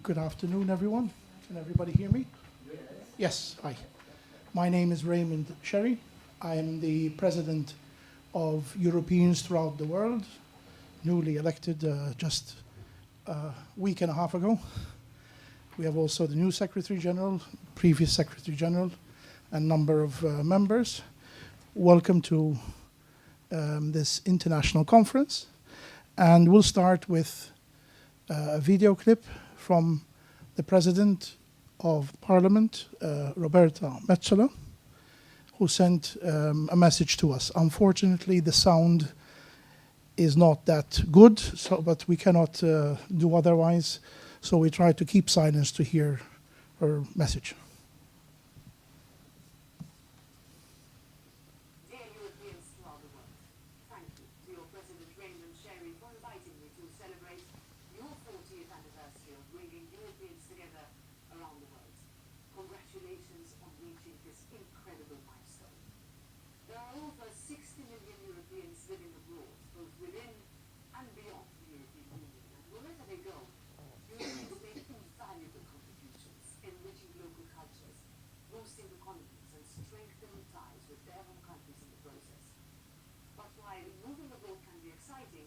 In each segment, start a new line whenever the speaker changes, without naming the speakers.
Good afternoon, everyone. Can everybody hear me? Yes. Hi. My name is Raymond Sherry. I am the president of Europeans throughout the world, newly elected just a week and a half ago. We have also the new Secretary General, previous Secretary General, and a number of members. Welcome to this international conference. And we'll start with a video clip from the President of Parliament, Roberta Metsola, who sent a message to us. Unfortunately, the sound is not that good, but we cannot do otherwise, so we try to keep silence to hear her message.
Dear Europeans throughout the world, thank you to your President Raymond Sherry for inviting me to celebrate your 40th anniversary of bringing Europeans together around the world. Congratulations on reaching this incredible milestone. There are over 60 million Europeans living abroad, both within and beyond the European Union. And wherever they go, Europeans make invaluable contributions, enriching local cultures, boosting economies, and strengthening ties with their home countries in the process. But while moving abroad can be exciting,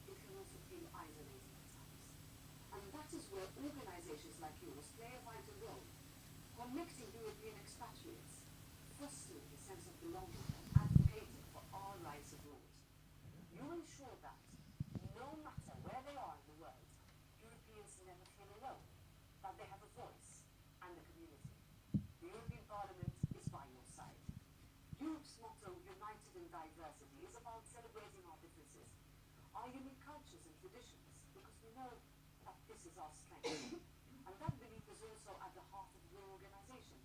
it can also feel isolating at times. And that is where organizations like yours play a vital role, connecting European expatriates, fostering a sense of belonging, and advocating for our rights abroad. You ensure that, no matter where they are in the world, Europeans never feel alone, that they have a voice and a community. The European Parliament is by your side. Europe's motto, United in Diversity, is about celebrating our differences, our unique cultures and traditions, because we know that this is our strength. And that belief is also at the heart of your organization,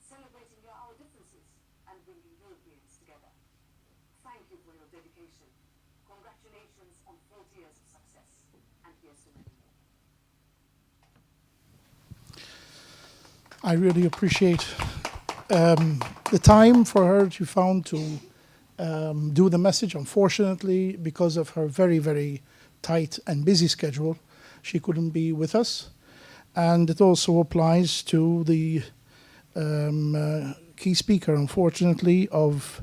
celebrating our differences and bringing Europeans together. Thank you for your dedication. Congratulations on 40 years of success, and here's to many more.
I really appreciate the time for her she found to do the message. Unfortunately, because of her very, very tight and busy schedule, she couldn't be with us. And it also applies to the key speaker, unfortunately, of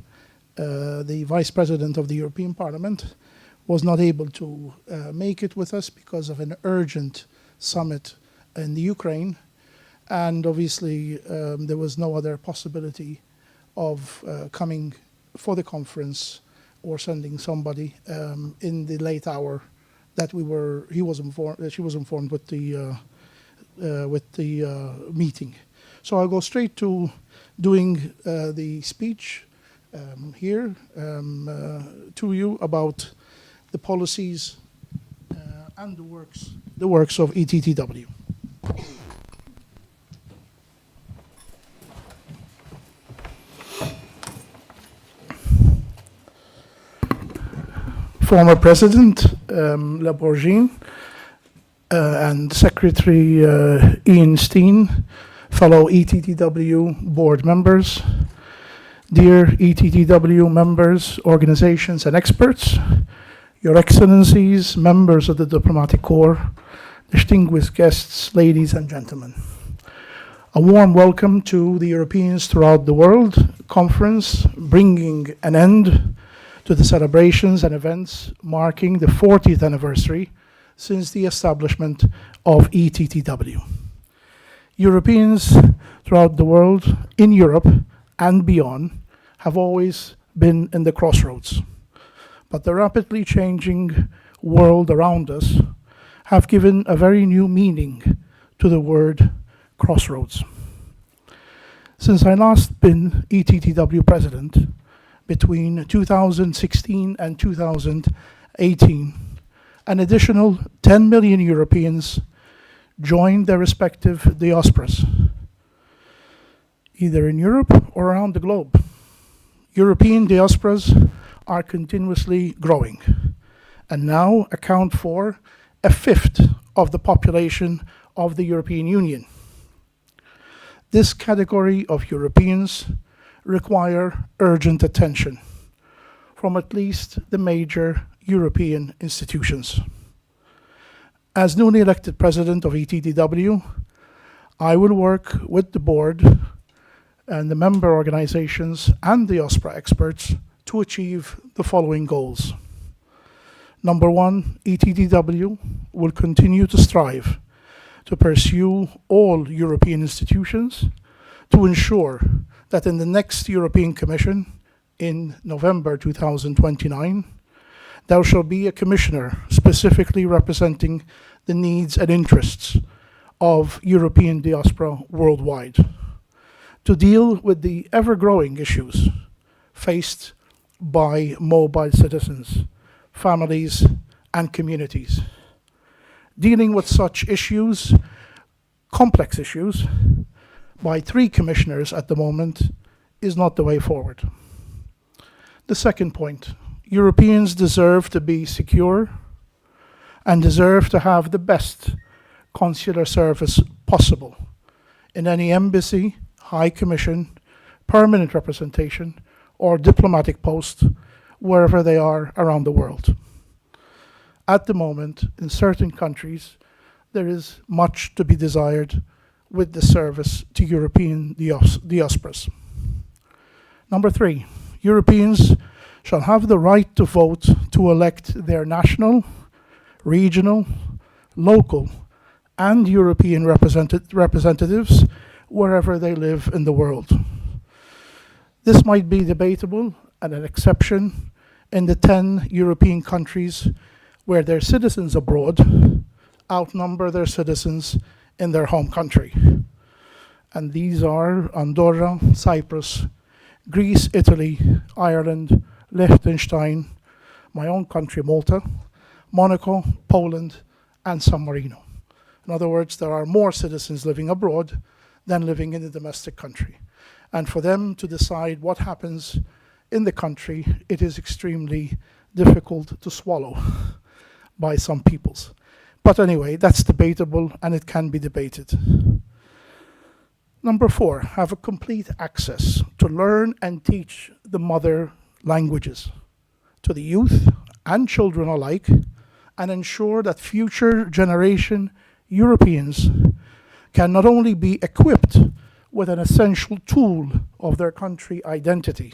the Vice President of the European Parliament, was not able to make it with us because of an urgent summit in the Ukraine. And obviously, there was no other possibility of coming for the conference or sending somebody in the late hour that she was informed with the meeting. So I'll go straight to doing the speech here to you about the policies and the works of ETTW. Former President Laborgine and Secretary Ian Steen, fellow ETTW board members, dear ETTW members, organizations and experts, Your Excellencies, members of the Diplomatic Corps, distinguished guests, ladies and gentlemen. A warm welcome to the Europeans Throughout the World conference, bringing an end to the celebrations and events marking the 40th anniversary since the establishment of ETTW. Europeans throughout the world, in Europe and beyond, have always been in the crossroads. But the rapidly changing world around us have given a very new meaning to the word crossroads. Since I last been ETTW president, between 2016 and 2018, an additional 10 million Europeans joined their respective diasporas, either in Europe or around the globe. European diasporas are continuously growing and now account for a fifth of the population of the European Union. This category of Europeans require urgent attention from at least the major European institutions. As newly elected president of ETTW, I will work with the board and the member organizations and the Diaspora experts to achieve the following goals. Number one, ETTW will continue to strive to pursue all European institutions to ensure that in the next European Commission in November 2029, there shall be a commissioner specifically representing the needs and interests of European diaspora worldwide, to deal with the ever-growing issues faced by mobile citizens, families, and communities. Dealing with such issues, complex issues, by 3 commissioners at the moment is not the way forward. The second point, Europeans deserve to be secure and deserve to have the best consular service possible in any embassy, high commission, permanent representation, or diplomatic post wherever they are around the world. At the moment, in certain countries, there is much to be desired with the service to European diasporas. Number 3, Europeans shall have the right to vote to elect their national, regional, local, and European representatives wherever they live in the world. This might be debatable and an exception in the 10 European countries where their citizens abroad outnumber their citizens in their home country. And these are Andorra, Cyprus, Greece, Italy, Ireland, Liechtenstein, my own country, Malta, Monaco, Poland, and San Marino. In other words, there are more citizens living abroad than living in the domestic country. And for them to decide what happens in the country, it is extremely difficult to swallow by some peoples. But anyway, that's debatable and it can be debated. Number 4, have a complete access to learn and teach the mother languages to the youth and children alike, and ensure that future generation Europeans can not only be equipped with an essential tool of their country identity,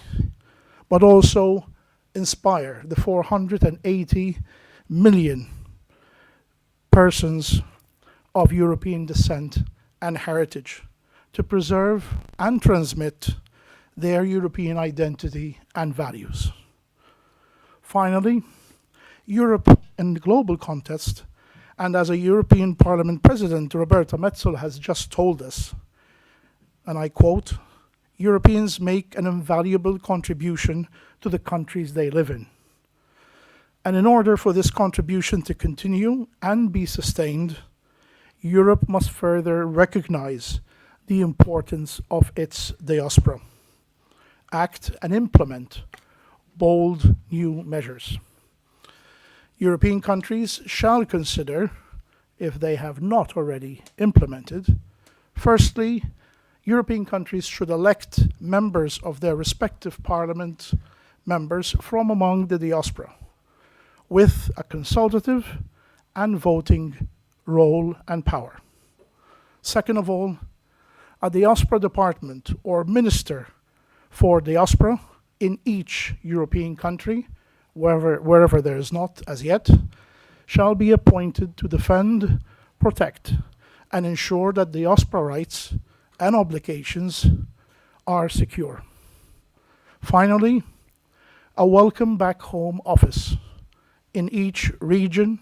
but also inspire the 480 million persons of European descent and heritage to preserve and transmit their European identity and values. Finally, Europe in the global context, and as a European Parliament President, Roberta Metsola has just told us, and I quote, Europeans make an invaluable contribution to the countries they live in. And in order for this contribution to continue and be sustained, Europe must further recognize the importance of its diaspora, act and implement bold new measures. European countries shall consider, if they have not already implemented, firstly, European countries should elect members of their respective parliament members from among the diaspora, with a consultative and voting role and power. Second of all, a diaspora department or minister for diaspora in each European country, wherever there is not as yet, shall be appointed to defend, protect, and ensure that diaspora rights and obligations are secure. Finally, a welcome back home office in each region,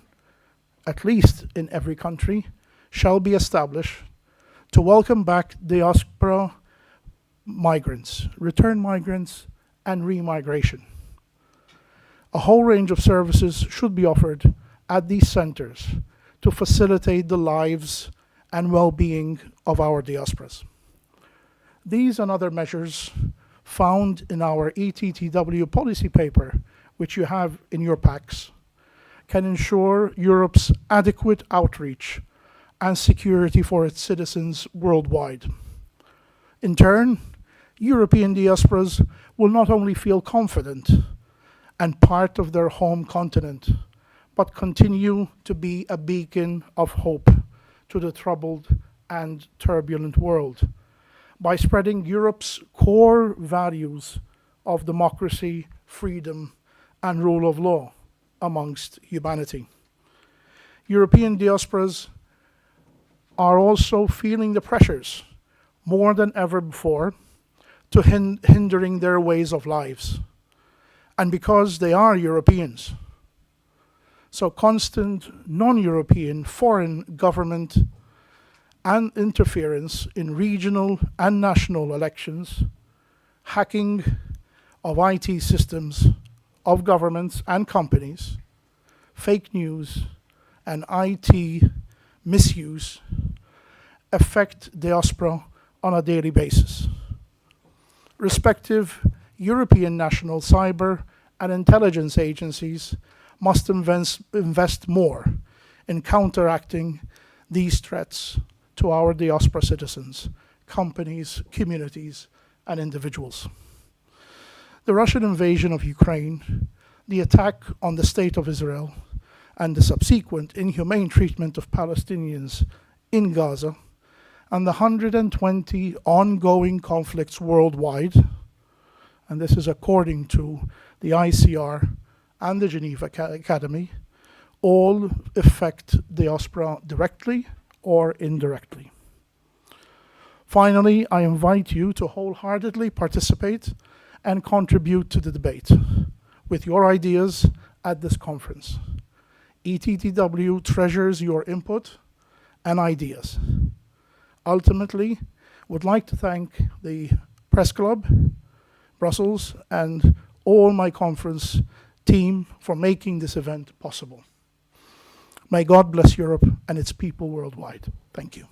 at least in every country, shall be established to welcome back diaspora migrants, return migrants, and remigration. A whole range of services should be offered at these centers to facilitate the lives and well-being of our diasporas. These and other measures found in our ETTW policy paper, which you have in your packs, can ensure Europe's adequate outreach and security for its citizens worldwide. In turn, European diasporas will not only feel confident and part of their home continent, but continue to be a beacon of hope to the troubled and turbulent world by spreading Europe's core values of democracy, freedom, and rule of law amongst humanity. European diasporas are also feeling the pressures more than ever before to hindering their ways of lives, and because they are Europeans. So constant non-European foreign government and interference in regional and national elections, hacking of IT systems of governments and companies, fake news, and IT misuse affect diaspora on a daily basis. Respective European national cyber and intelligence agencies must invest more in counteracting these threats to our diaspora citizens, companies, communities, and individuals. The Russian invasion of Ukraine, the attack on the State of Israel, and the subsequent inhumane treatment of Palestinians in Gaza, and the 120 ongoing conflicts worldwide, and this is according to the ICR and the Geneva Academy, all affect diaspora directly or indirectly. Finally, I invite you to wholeheartedly participate and contribute to the debate with your ideas at this conference. ETTW treasures your input and ideas. Ultimately, would like to thank the Press Club, Brussels, and all my conference team for making this event possible. May God bless Europe and its people worldwide. Thank you.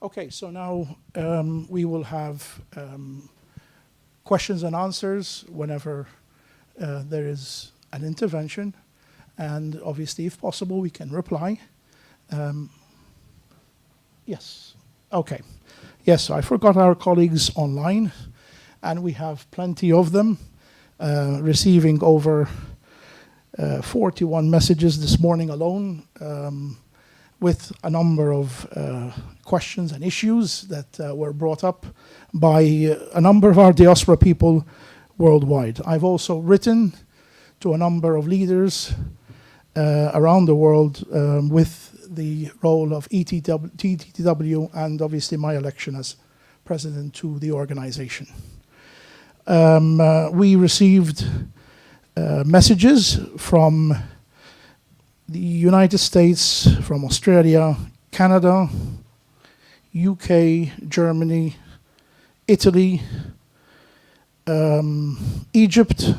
Okay, so now we will have questions and answers whenever there is an intervention. And obviously, if possible, we can reply. Yes, okay. Yes, I forgot our colleagues online, and we have plenty of them, receiving over 41 messages this morning alone, with a number of questions and issues that were brought up by a number of our diaspora people worldwide. I've also written to a number of leaders around the world with the role of ETTW and obviously my election as president to the organization. We received messages from the United States, from Australia, Canada, UK, Germany, Italy, Egypt,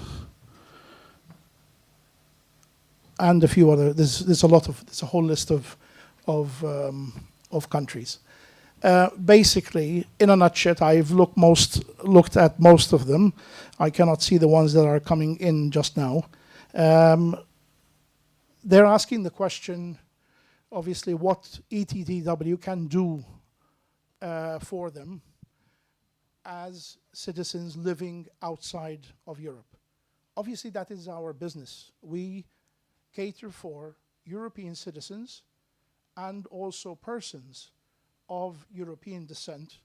and a few other. There's a whole list of countries. Basically, in a nutshell, I've looked at most of them. I cannot see the ones that are coming in just now. They're asking the question, obviously, what ETTW can do for them as citizens living outside of Europe. Obviously, that is our business. We cater for European citizens and also persons of European descent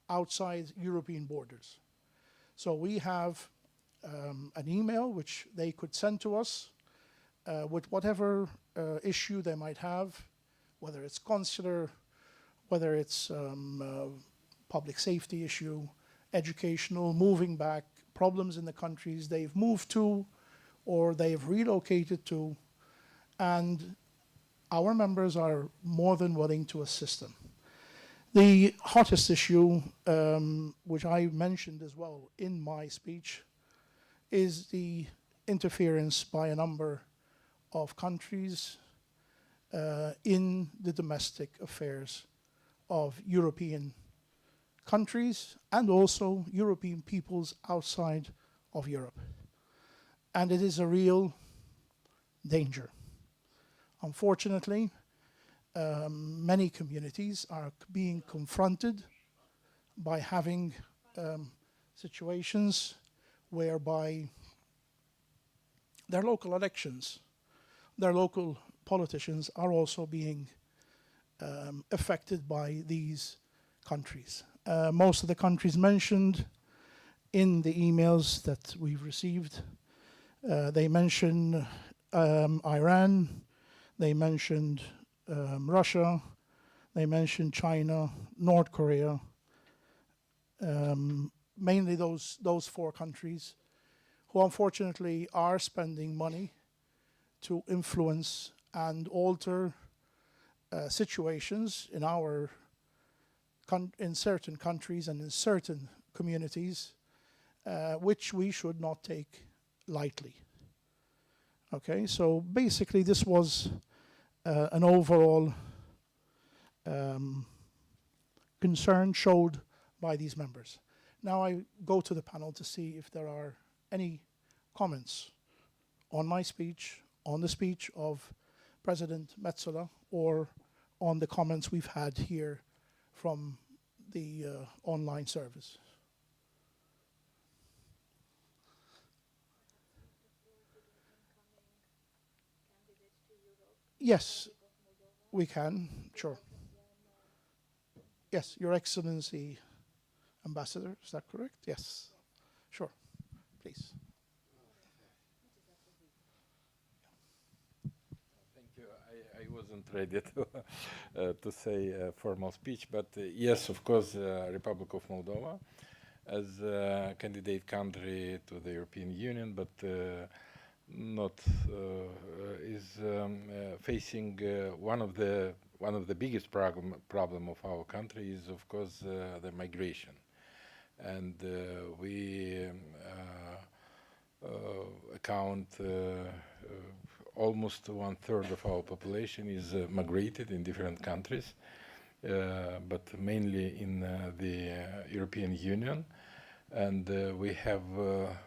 outside European borders. So we have an email which they could send to us with whatever issue they might have, whether it's consular, whether it's public safety issue, educational, moving back, problems in the countries they've moved to or they've relocated to, and our members are more than willing to assist them. The hottest issue, which I mentioned as well in my speech, is the interference by a number of countries in the domestic affairs of European countries and also European peoples outside of Europe. And it is a real danger. Unfortunately, many communities are being confronted by having situations whereby their local elections, their local politicians are also being affected by these countries. Most of the countries mentioned in the emails that we've received, they mention Iran, they mentioned Russia, they mentioned China, North Korea, mainly those four countries who unfortunately are spending money to influence and alter situations in in certain countries and in certain communities, which we should not take lightly. Okay, so basically this was an overall concern showed by these members. Now I go to the panel to see if there are any comments on my speech, on the speech of President Metsola, or on the comments we've had here from the online service. Yes, we can, sure. Yes, Your Excellency, Ambassador, is that correct? Yes, sure, please.
Thank you. I wasn't ready to say a formal speech, but yes, of course, Republic of Moldova as a candidate country to the European Union, but not is facing one of the biggest problem of our country is of course the migration, and we account almost 1/3 of our population is migrated in different countries, but mainly in the European Union. And we have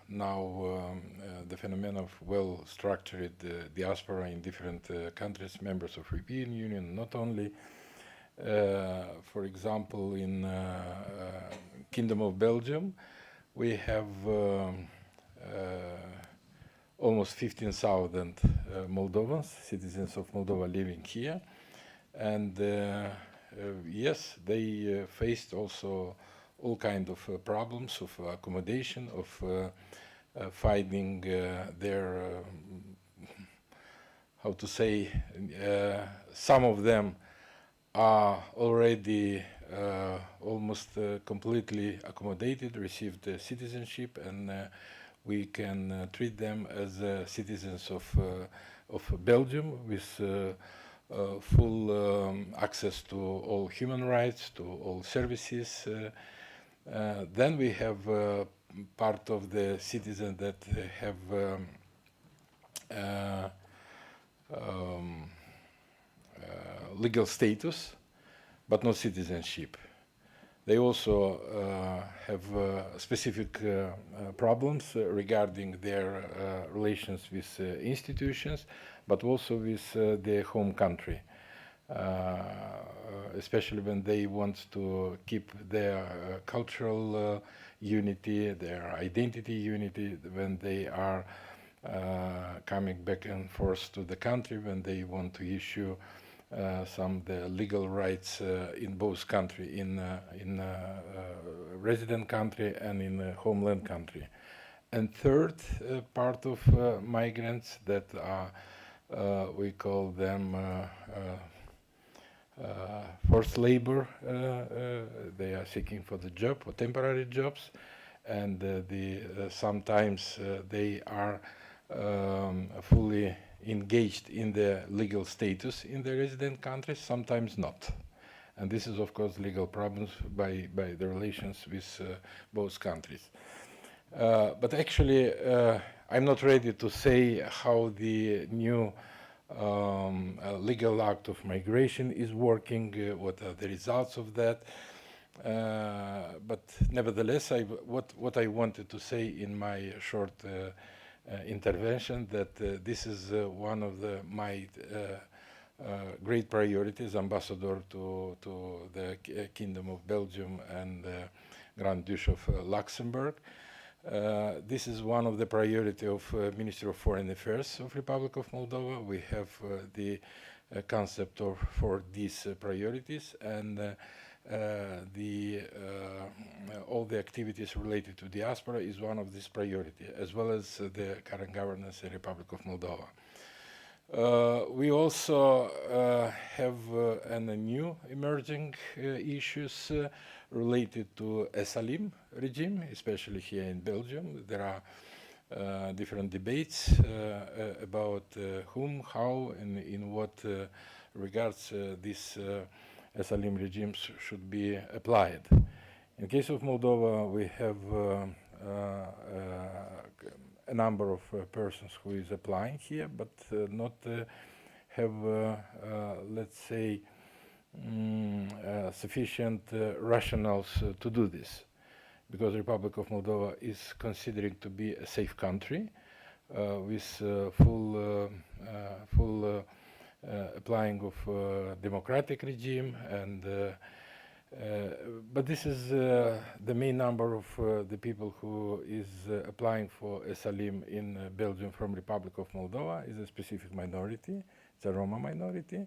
now the phenomenon of well-structured diaspora in different countries, members of European Union, not only, for example, in Kingdom of Belgium, we have almost 15,000 Moldovans, citizens of Moldova living here. And yes, they faced also all kinds of problems of accommodation, of finding their, how to say, some of them are already almost completely accommodated, received citizenship, and we can treat them as citizens of Belgium with full access to all human rights, to all services. Then we have part of the citizens that have legal status, but no citizenship. They also have specific problems regarding their relations with institutions, but also with their home country. Especially when they want to keep their cultural unity, their identity unity, when they are coming back and forth to the country, when they want to issue some the legal rights in both country, in resident country and in homeland country. And third part of migrants that are, we call them forced labor. They are seeking for the job, for temporary jobs, and sometimes they are fully engaged in the legal status in the resident countries, sometimes not. And this is, of course, legal problems by the relations with both countries. But actually, I'm not ready to say how the new legal act of migration is working, what are the results of that. But nevertheless, what I wanted to say in my short intervention, that this is one of my great priorities, ambassador to the Kingdom of Belgium and Grand Duchy of Luxembourg. This is one of the priority of Ministry of Foreign Affairs of Republic of Moldova. We have the concept for these priorities, and all the activities related to diaspora is one of these priority, as well as the current governance in Republic of Moldova. We also have new emerging issues related to Salim regime, especially here in Belgium. There are different debates about whom, how, and in what regards this Salim regimes should be applied. In case of Moldova, we have a number of persons who is applying here, but not have, let's say, sufficient rationales to do this, because the Republic of Moldova is considering to be a safe country with full applying of democratic regime, and but this is the main number of the people who is applying for asylum in Belgium from Republic of Moldova is a specific minority. It's a Roma minority,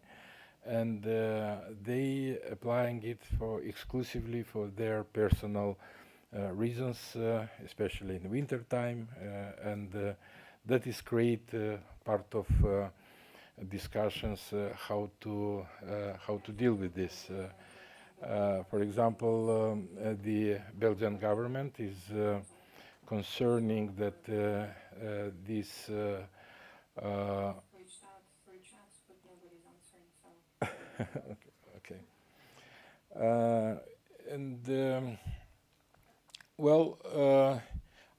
and they applying it for exclusively for their personal reasons, especially in winter time, and that is create part of discussions how to deal with this. For example, the Belgian government is concerning that this.
Reached out for chats, but nobody's answering. So.
Okay. And well,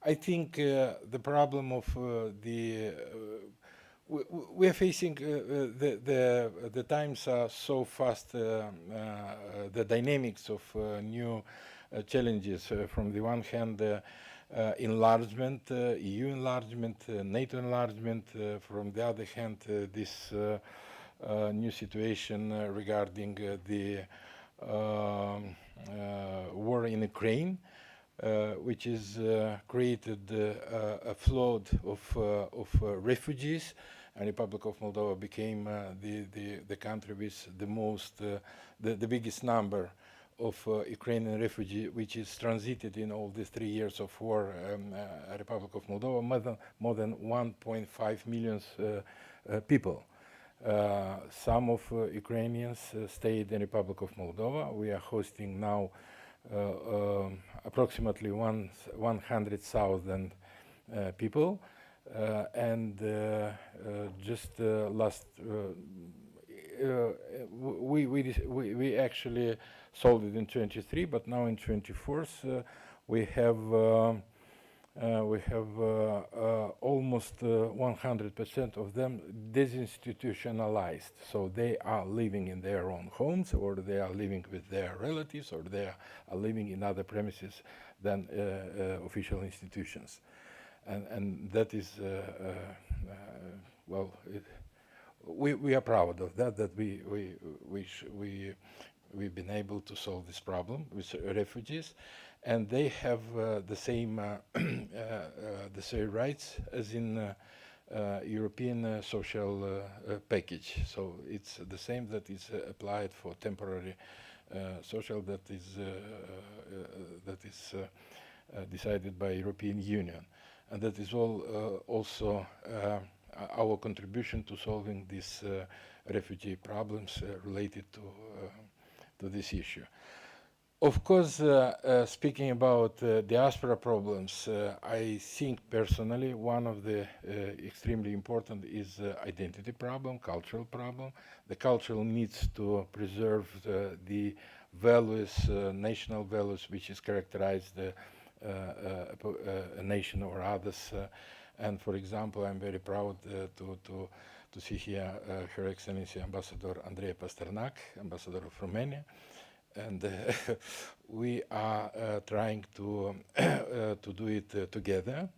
I think the problem of the we are facing the times are so fast, the dynamics of new challenges. From the one hand, enlargement, EU enlargement, NATO enlargement. From the other hand, this new situation regarding the war in Ukraine, which is created a flood of refugees. And Republic of Moldova became the country with the most, the biggest number of Ukrainian refugees, which is transited in all these 3 years of war. Republic of Moldova, more than 1.5 million people. Some of Ukrainians stayed in Republic of Moldova. We are hosting now approximately 100,000 people. And just last, we actually sold it in 23, but now in 24th we have almost 100% of them disinstitutionalized. So they are living in their own homes, or they are living with their relatives, or they are living in other premises than official institutions. And that is, well, we are proud of that, that we've been able to solve this problem with refugees, and they have the same rights as in European social package. So it's the same that is applied for temporary social that is decided by European Union. And that is all also our contribution to solving these refugee problems related to this issue. Of course, speaking about diaspora problems, I think personally one of the extremely important is identity problem, cultural problem. The culture needs to preserve the values, national values, which is characterized a nation or others. And for example, I'm very proud to see here Her Excellency Ambassador Andrei Pasternak, Ambassador of Romania. And we are trying to do it together.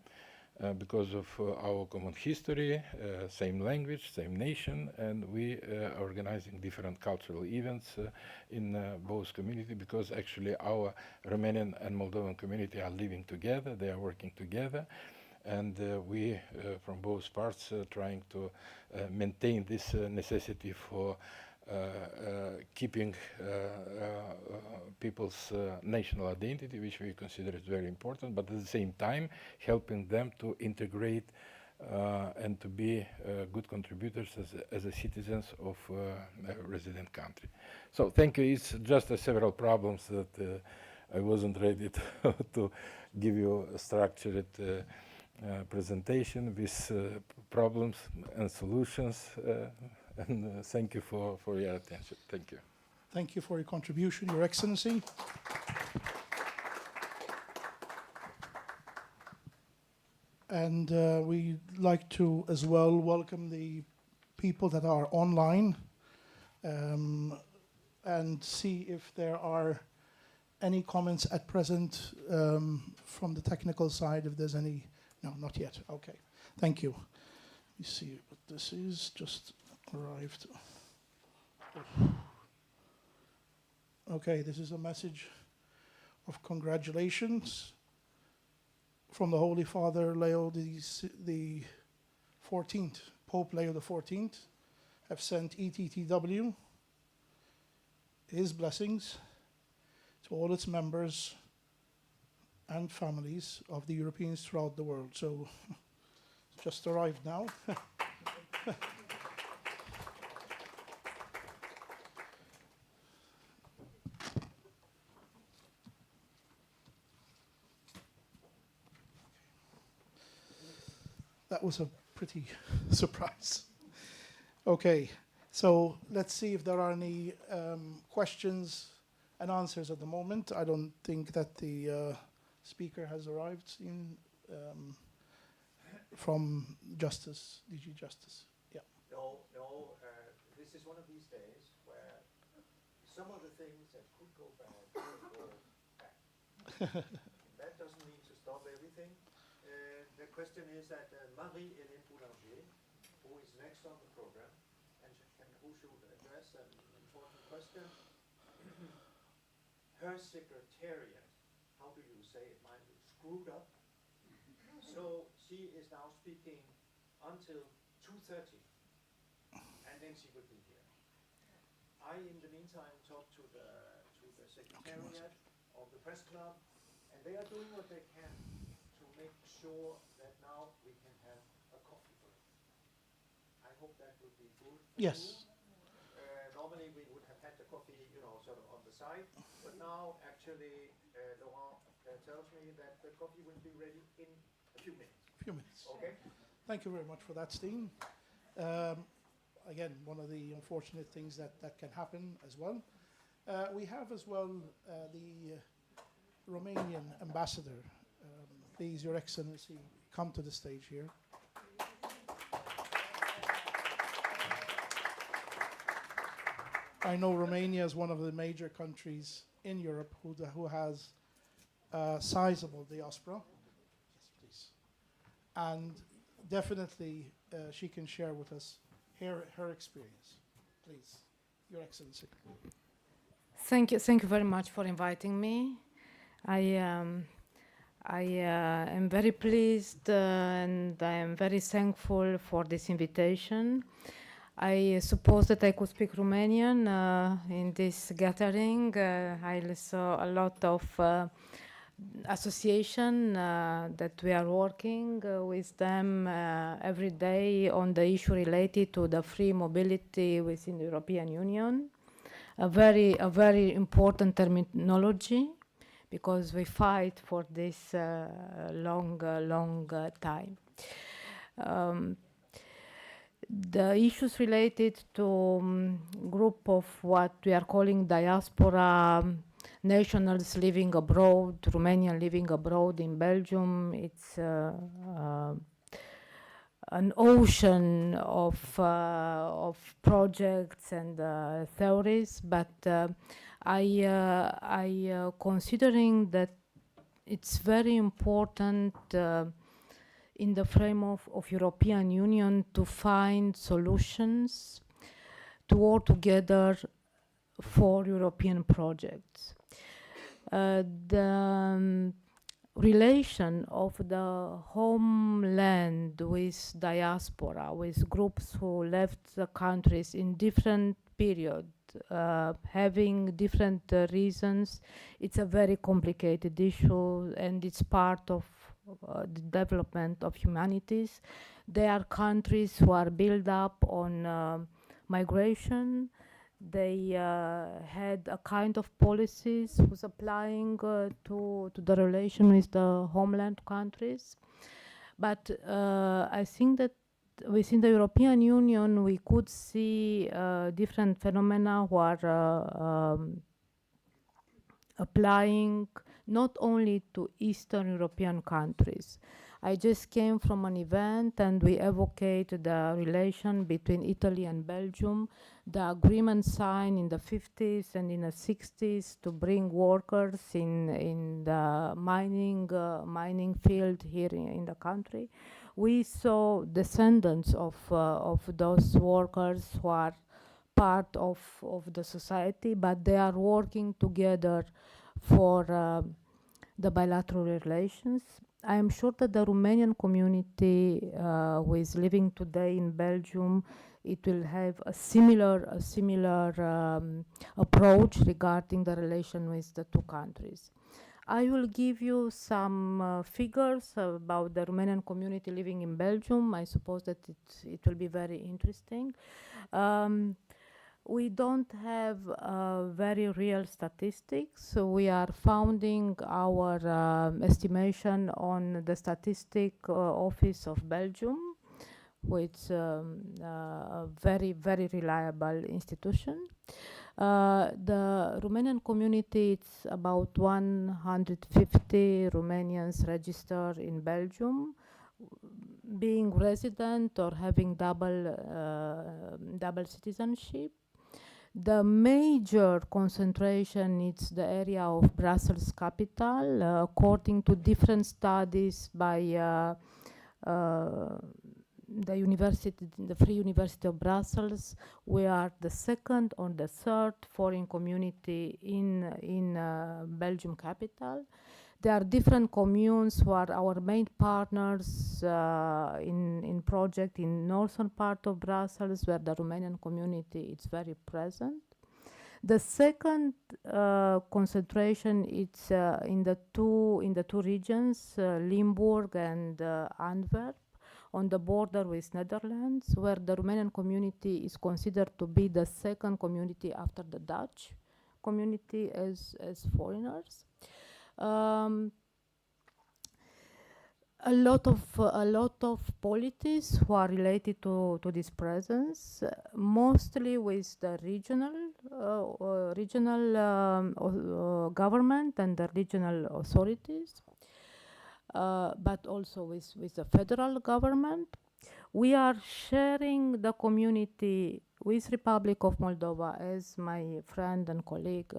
because of our common history, same language, same nation, and we are organizing different cultural events in both communities, because actually our Romanian and Moldovan community are living together, they are working together, and we from both parts trying to maintain this necessity for keeping people's national identity, which we consider is very important, but at the same time helping them to integrate and to be good contributors as a citizens of a resident country. So thank you. It's just several problems that I wasn't ready to give you a structured presentation with problems and solutions. And thank you for your attention. Thank you.
Thank you for your contribution, Your Excellency. And we'd like to as well welcome the people that are online and see if there are any comments at present from the technical side, if there's any. No, not yet. Okay. Thank you. Let me see what this is. Just arrived. Okay, this is a message of congratulations from the Holy Father Leo the 14th. Pope Leo the 14th have sent ETTW his blessings to all its members and families of the Europeans throughout the world. So it's just arrived now. That was a pretty surprise. Okay, so let's see if there are any questions and answers at the moment. I don't think that the speaker has arrived from Justice, DG Justice. Yeah.
No, this is one of these days where some of the things that could go bad will go bad. That doesn't mean to stop everything. The question is that Marie-Hélène Boulanger, who is next on the program, and who should address an important question, her secretariat, how do you say it, might be screwed up. So she is now speaking until 2:30, and then she will be here. I, in the meantime, talked to the secretariat of the press club, and they are doing what they can to make sure that now we can have a coffee break. I hope that will be good for
Yes.
you. Normally we would have had the coffee, sort of on the side, but now actually Laurent tells me that the coffee will be ready in a few minutes.
Few minutes.
Okay?
Thank you very much for that, Steen. Again, one of the unfortunate things that can happen as well. We have as well the Romanian ambassador. Please, Your Excellency, come to the stage here. I know Romania is one of the major countries in Europe who has a sizable diaspora. Yes, please. And definitely she can share with us her experience. Please, Your Excellency.
Thank you very much for inviting me. I am very pleased and I am very thankful for this invitation. I suppose that I could speak Romanian in this gathering. I saw a lot of association that we are working with them every day on the issue related to the free mobility within the European Union. A very important terminology, because we fight for this long time. The issues related to group of what we are calling diaspora nationals living abroad, Romanian living abroad in Belgium, it's an ocean of projects and theories, but I considering that it's very important in the frame of European Union to find solutions to work together for European projects. The relation of the homeland with diaspora, with groups who left the countries in different periods, having different reasons, it's a very complicated issue, and it's part of the development of humanities. There are countries who are built up on migration. They had a kind of policies who's applying to the relation with the homeland countries. But I think that within the European Union we could see different phenomena who are applying not only to Eastern European countries. I just came from an event and we evocate the relation between Italy and Belgium, the agreement signed in the 50s and in the 60s to bring workers in the mining field here in the country. We saw descendants of those workers who are part of the society, but they are working together for the bilateral relations. I am sure that the Romanian community who is living today in Belgium, it will have a similar approach regarding the relation with the two countries. I will give you some figures about the Romanian community living in Belgium. I suppose that it will be very interesting. We don't have very real statistics, so we are founding our estimation on the Statistic Office of Belgium, which is a very, very reliable institution. The Romanian community, it's about 150 Romanians registered in Belgium, being resident or having double citizenship. The major concentration is the area of Brussels capital. According to different studies by the Free University of Brussels, we are the second or the third foreign community in Belgium capital. There are different communes who are our main partners in project in northern part of Brussels, where the Romanian community is very present. The second concentration is in the two regions, Limburg and Antwerp, on the border with Netherlands, where the Romanian community is considered to be the second community after the Dutch community as foreigners. A lot of policies who are related to this presence, mostly with the regional government and the regional authorities, but also with the federal government. We are sharing the community with Republic of Moldova, as my friend and colleague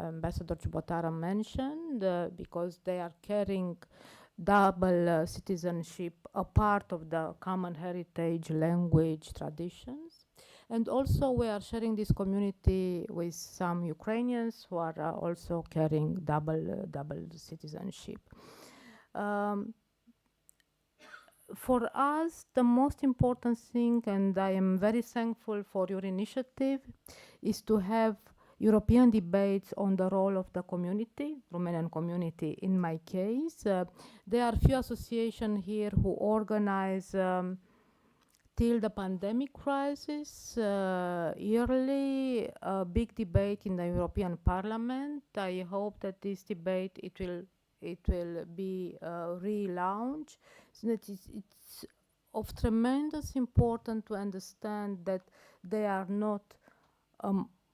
Ambassador Ciubotara mentioned, because they are carrying double citizenship, a part of the common heritage, language, traditions. And also we are sharing this community with some Ukrainians who are also carrying double citizenship. For us, the most important thing, and I am very thankful for your initiative, is to have European debates on the role of the community, Romanian community in my case. There are few associations here who organize till the pandemic crisis yearly a big debate in the European Parliament. I hope that this debate it will be relaunched. So that it's of tremendous importance to understand that they are not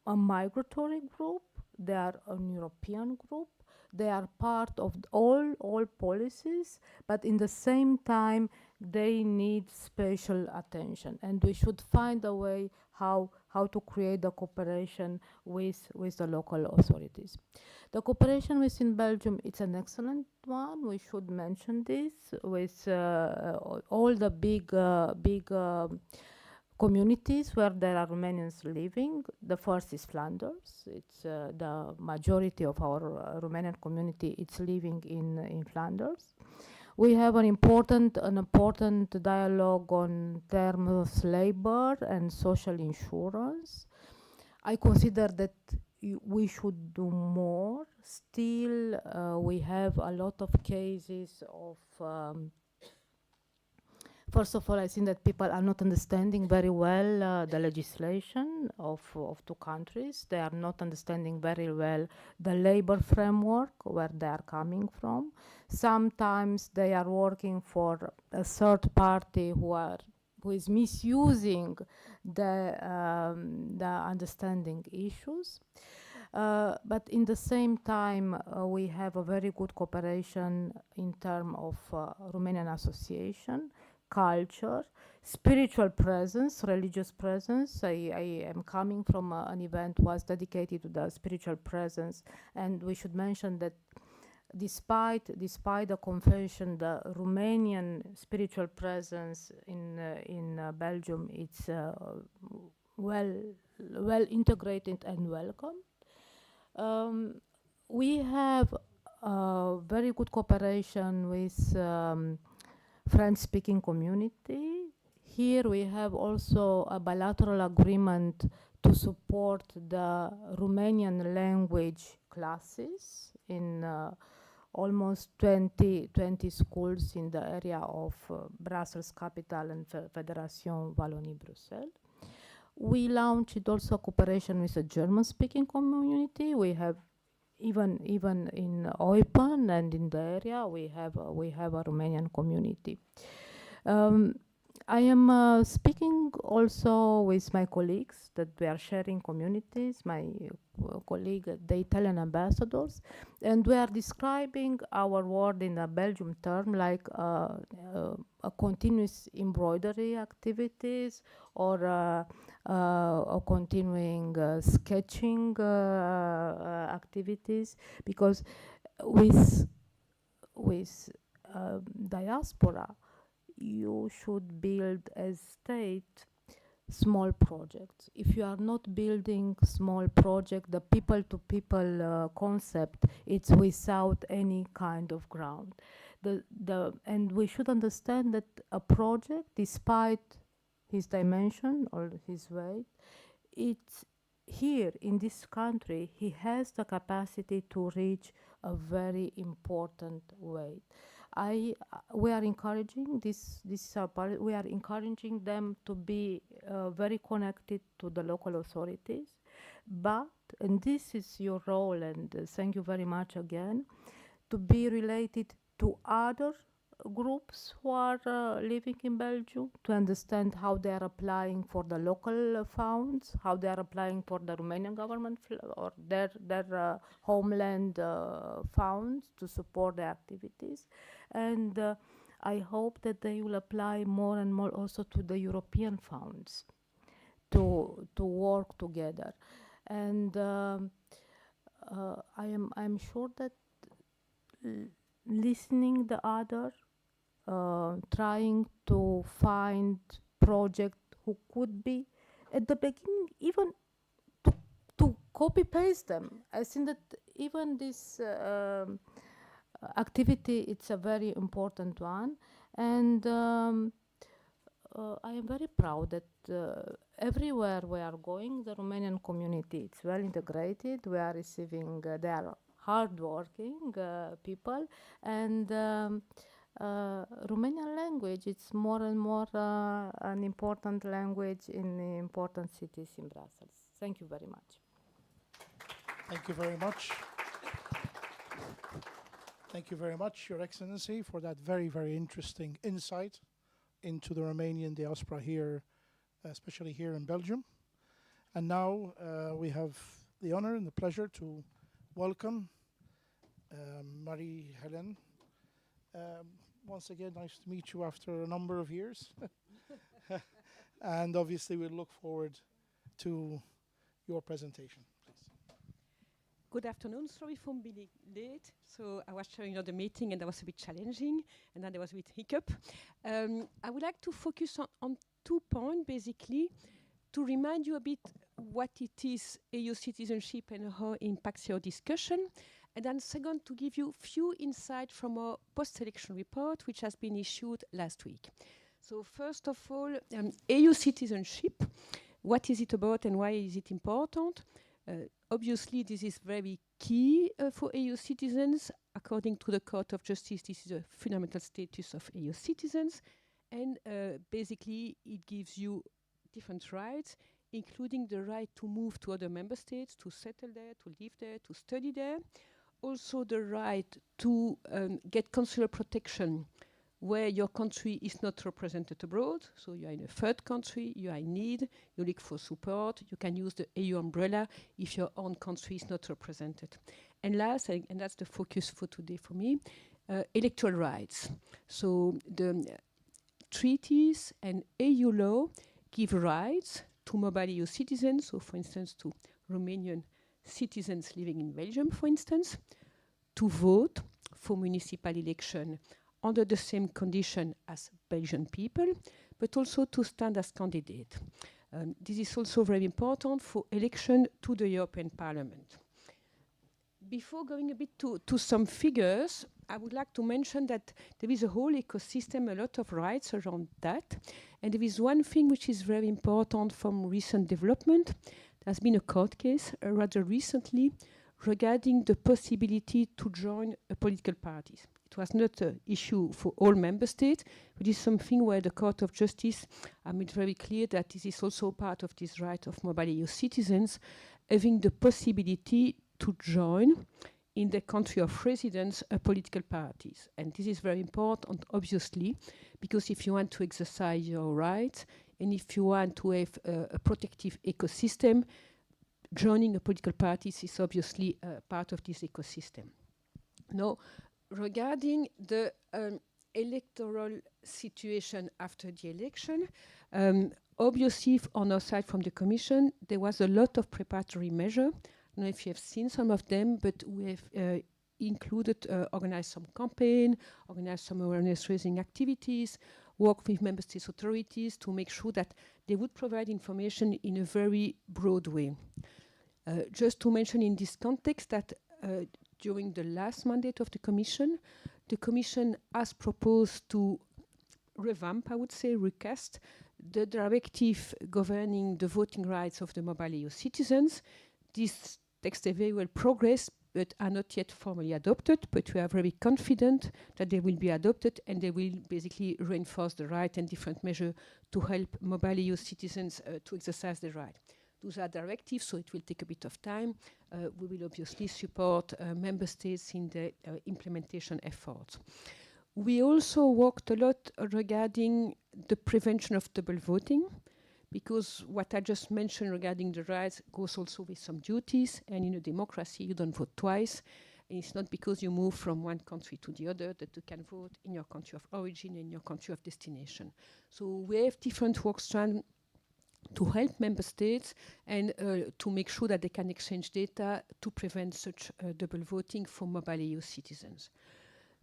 a migratory group, they are a European group. they are part of all policies, but in the same time they need special attention, and we should find a way how to create the cooperation with the local authorities. The cooperation within Belgium, it's an excellent one. We should mention this with all the big communities where there are Romanians living. The first is Flanders. It's the majority of our Romanian community. It's living in Flanders. We have an important dialogue on terms of labor and social insurance. I consider that we should do more. Still, we have a lot of cases of first of all, I think that people are not understanding very well the legislation of two countries. They are not understanding very well the labor framework, where they are coming from. Sometimes they are working for a third party who is misusing the understanding issues. But in the same time, we have a very good cooperation in terms of Romanian association, culture, spiritual presence, religious presence. I am coming from an event was dedicated to the spiritual presence, and we should mention that despite the convention, the Romanian spiritual presence in Belgium, it's well integrated and welcome. We have very good cooperation with French-speaking community. Here we have also a bilateral agreement to support the Romanian language classes in almost 20 schools in the area of Brussels capital and Federation Wallonie-Bruxelles. We launched also cooperation with a German-speaking community. We have even in Eupen and in the area, we have a Romanian community. I am speaking also with my colleagues that we are sharing communities, my colleague, the Italian ambassadors, and we are describing our work in a Belgium term like a continuous embroidery activities or a continuing sketching activities, because with diaspora, you should build as state small projects. If you are not building small project, the people-to-people concept, it's without any kind of ground. And we should understand that a project, despite his dimension or his weight, it's here in this country, he has the capacity to reach a very important weight. We are encouraging we are encouraging them to be very connected to the local authorities, but, and this is your role, and thank you very much again, to be related to other groups who are living in Belgium, to understand how they are applying for the local funds, how they are applying for the Romanian government or their homeland funds to support their activities. And I hope that they will apply more and more also to the European funds to work together. And I'm sure that listening the other, trying to find project who could be at the beginning even to copy paste them. I think that even this activity, it's a very important one, and I am very proud that everywhere we are going, the Romanian community, it's well integrated. We are receiving, they are hardworking people, and Romanian language, it's more and more an important language in important cities in Brussels. Thank you very much.
Thank you very much. Thank you very much, Your Excellency, for that very, very interesting insight into the Romanian diaspora here, especially here in Belgium. And now we have the honor and the pleasure to welcome Marie-Hélène. Once again, nice to meet you after a number of years. And obviously we look forward to your presentation, please.
Good afternoon. Sorry for being late. So I was chairing another meeting and that was a bit challenging, and then there was a bit hiccup. I would like to focus on 2 points, basically, to remind you a bit what it is EU citizenship and how it impacts your discussion. And then second, to give you few insights from our post-election report, which has been issued last week. So first of all, EU citizenship. What is it about and why is it important? Obviously, this is very key for EU citizens. According to the Court of Justice, this is a fundamental status of EU citizens. And basically, it gives you different rights, including the right to move to other member states, to settle there, to live there, to study there. Also the right to get consular protection where your country is not represented abroad. So you are in a third country, you are in need, you look for support, you can use the EU umbrella if your own country is not represented. And last, and that's the focus for today for me, electoral rights. So the treaties and EU law give rights to mobile EU citizens, so for instance to Romanian citizens living in Belgium, for instance, to vote for municipal election under the same condition as Belgian people, but also to stand as candidate. This is also very important for election to the European Parliament. Before going a bit to some figures, I would like to mention that there is a whole ecosystem, a lot of rights around that. And there is one thing which is very important from recent development. There has been a court case rather recently regarding the possibility to join a political party. It was not an issue for all member states, but it is something where the Court of Justice made very clear that this is also part of this right of mobile EU citizens, having the possibility to join in the country of residence political parties. And this is very important, obviously, because if you want to exercise your rights and if you want to have a protective ecosystem, joining a political party is obviously part of this ecosystem. Now, regarding the electoral situation after the election, obviously on our side from the Commission, there was a lot of preparatory measures. I don't know if you have seen some of them, but we have included, organized some campaign, organized some awareness-raising activities, worked with member states authorities to make sure that they would provide information in a very broad way. Just to mention in this context that during the last mandate of the Commission has proposed to revamp, I would say, recast the directive governing the voting rights of the mobile EU citizens. These texts have very well progressed, but are not yet formally adopted, but we are very confident that they will be adopted and they will basically reinforce the right and different measures to help mobile EU citizens to exercise their right. Those are directives, so it will take a bit of time. We will obviously support member states in the implementation efforts. We also worked a lot regarding the prevention of double voting, because what I just mentioned regarding the rights goes also with some duties, and in a democracy you don't vote twice. And it's not because you move from one country to the other that you can vote in your country of origin and your country of destination. So we have different work strands to help member states and to make sure that they can exchange data to prevent such double voting for mobile EU citizens.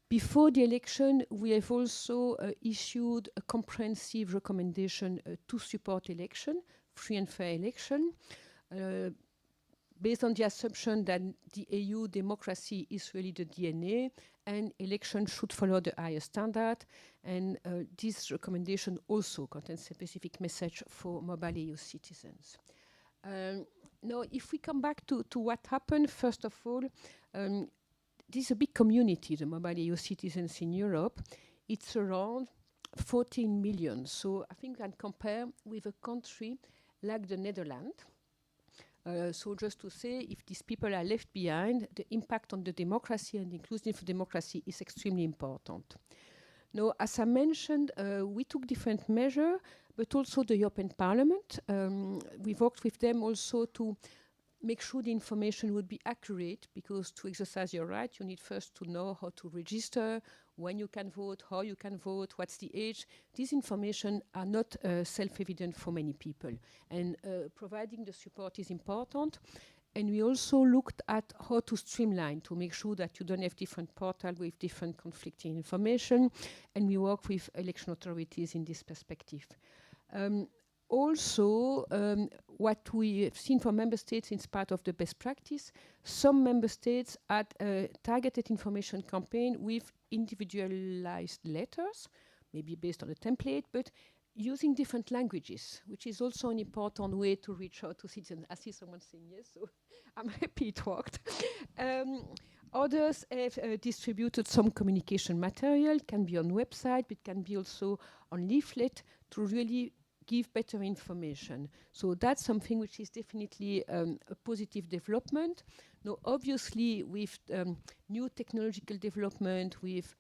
Before the election, we have also issued a comprehensive recommendation to support election, free and fair election, based on the assumption that the EU democracy is really the DNA and elections should follow the highest standard. And this recommendation also contains a specific message for mobile EU citizens. Now, if we come back to what happened, first of all, this is a big community, the mobile EU citizens in Europe. It's around 14 million. So I think I can compare with a country like the Netherlands. So just to say, if these people are left behind, the impact on the democracy and inclusive democracy is extremely important. Now, as I mentioned, we took different measures, but also the European Parliament. We worked with them also to make sure the information would be accurate, because to exercise your right, you need first to know how to register, when you can vote, how you can vote, what's the age. These information are not self-evident for many people. And providing the support is important. And we also looked at how to streamline to make sure that you don't have different portals with different conflicting information. And we work with election authorities in this perspective. Also, what we have seen for member states is part of the best practice. Some member states had a targeted information campaign with individualized letters, maybe based on a template, but using different languages, which is also an important way to reach out to citizens. I see someone saying yes, so I'm happy it worked. Others have distributed some communication material, can be on website, but can be also on leaflet to really give better information. So that's something which is definitely a positive development. Now, obviously, with new technological development, with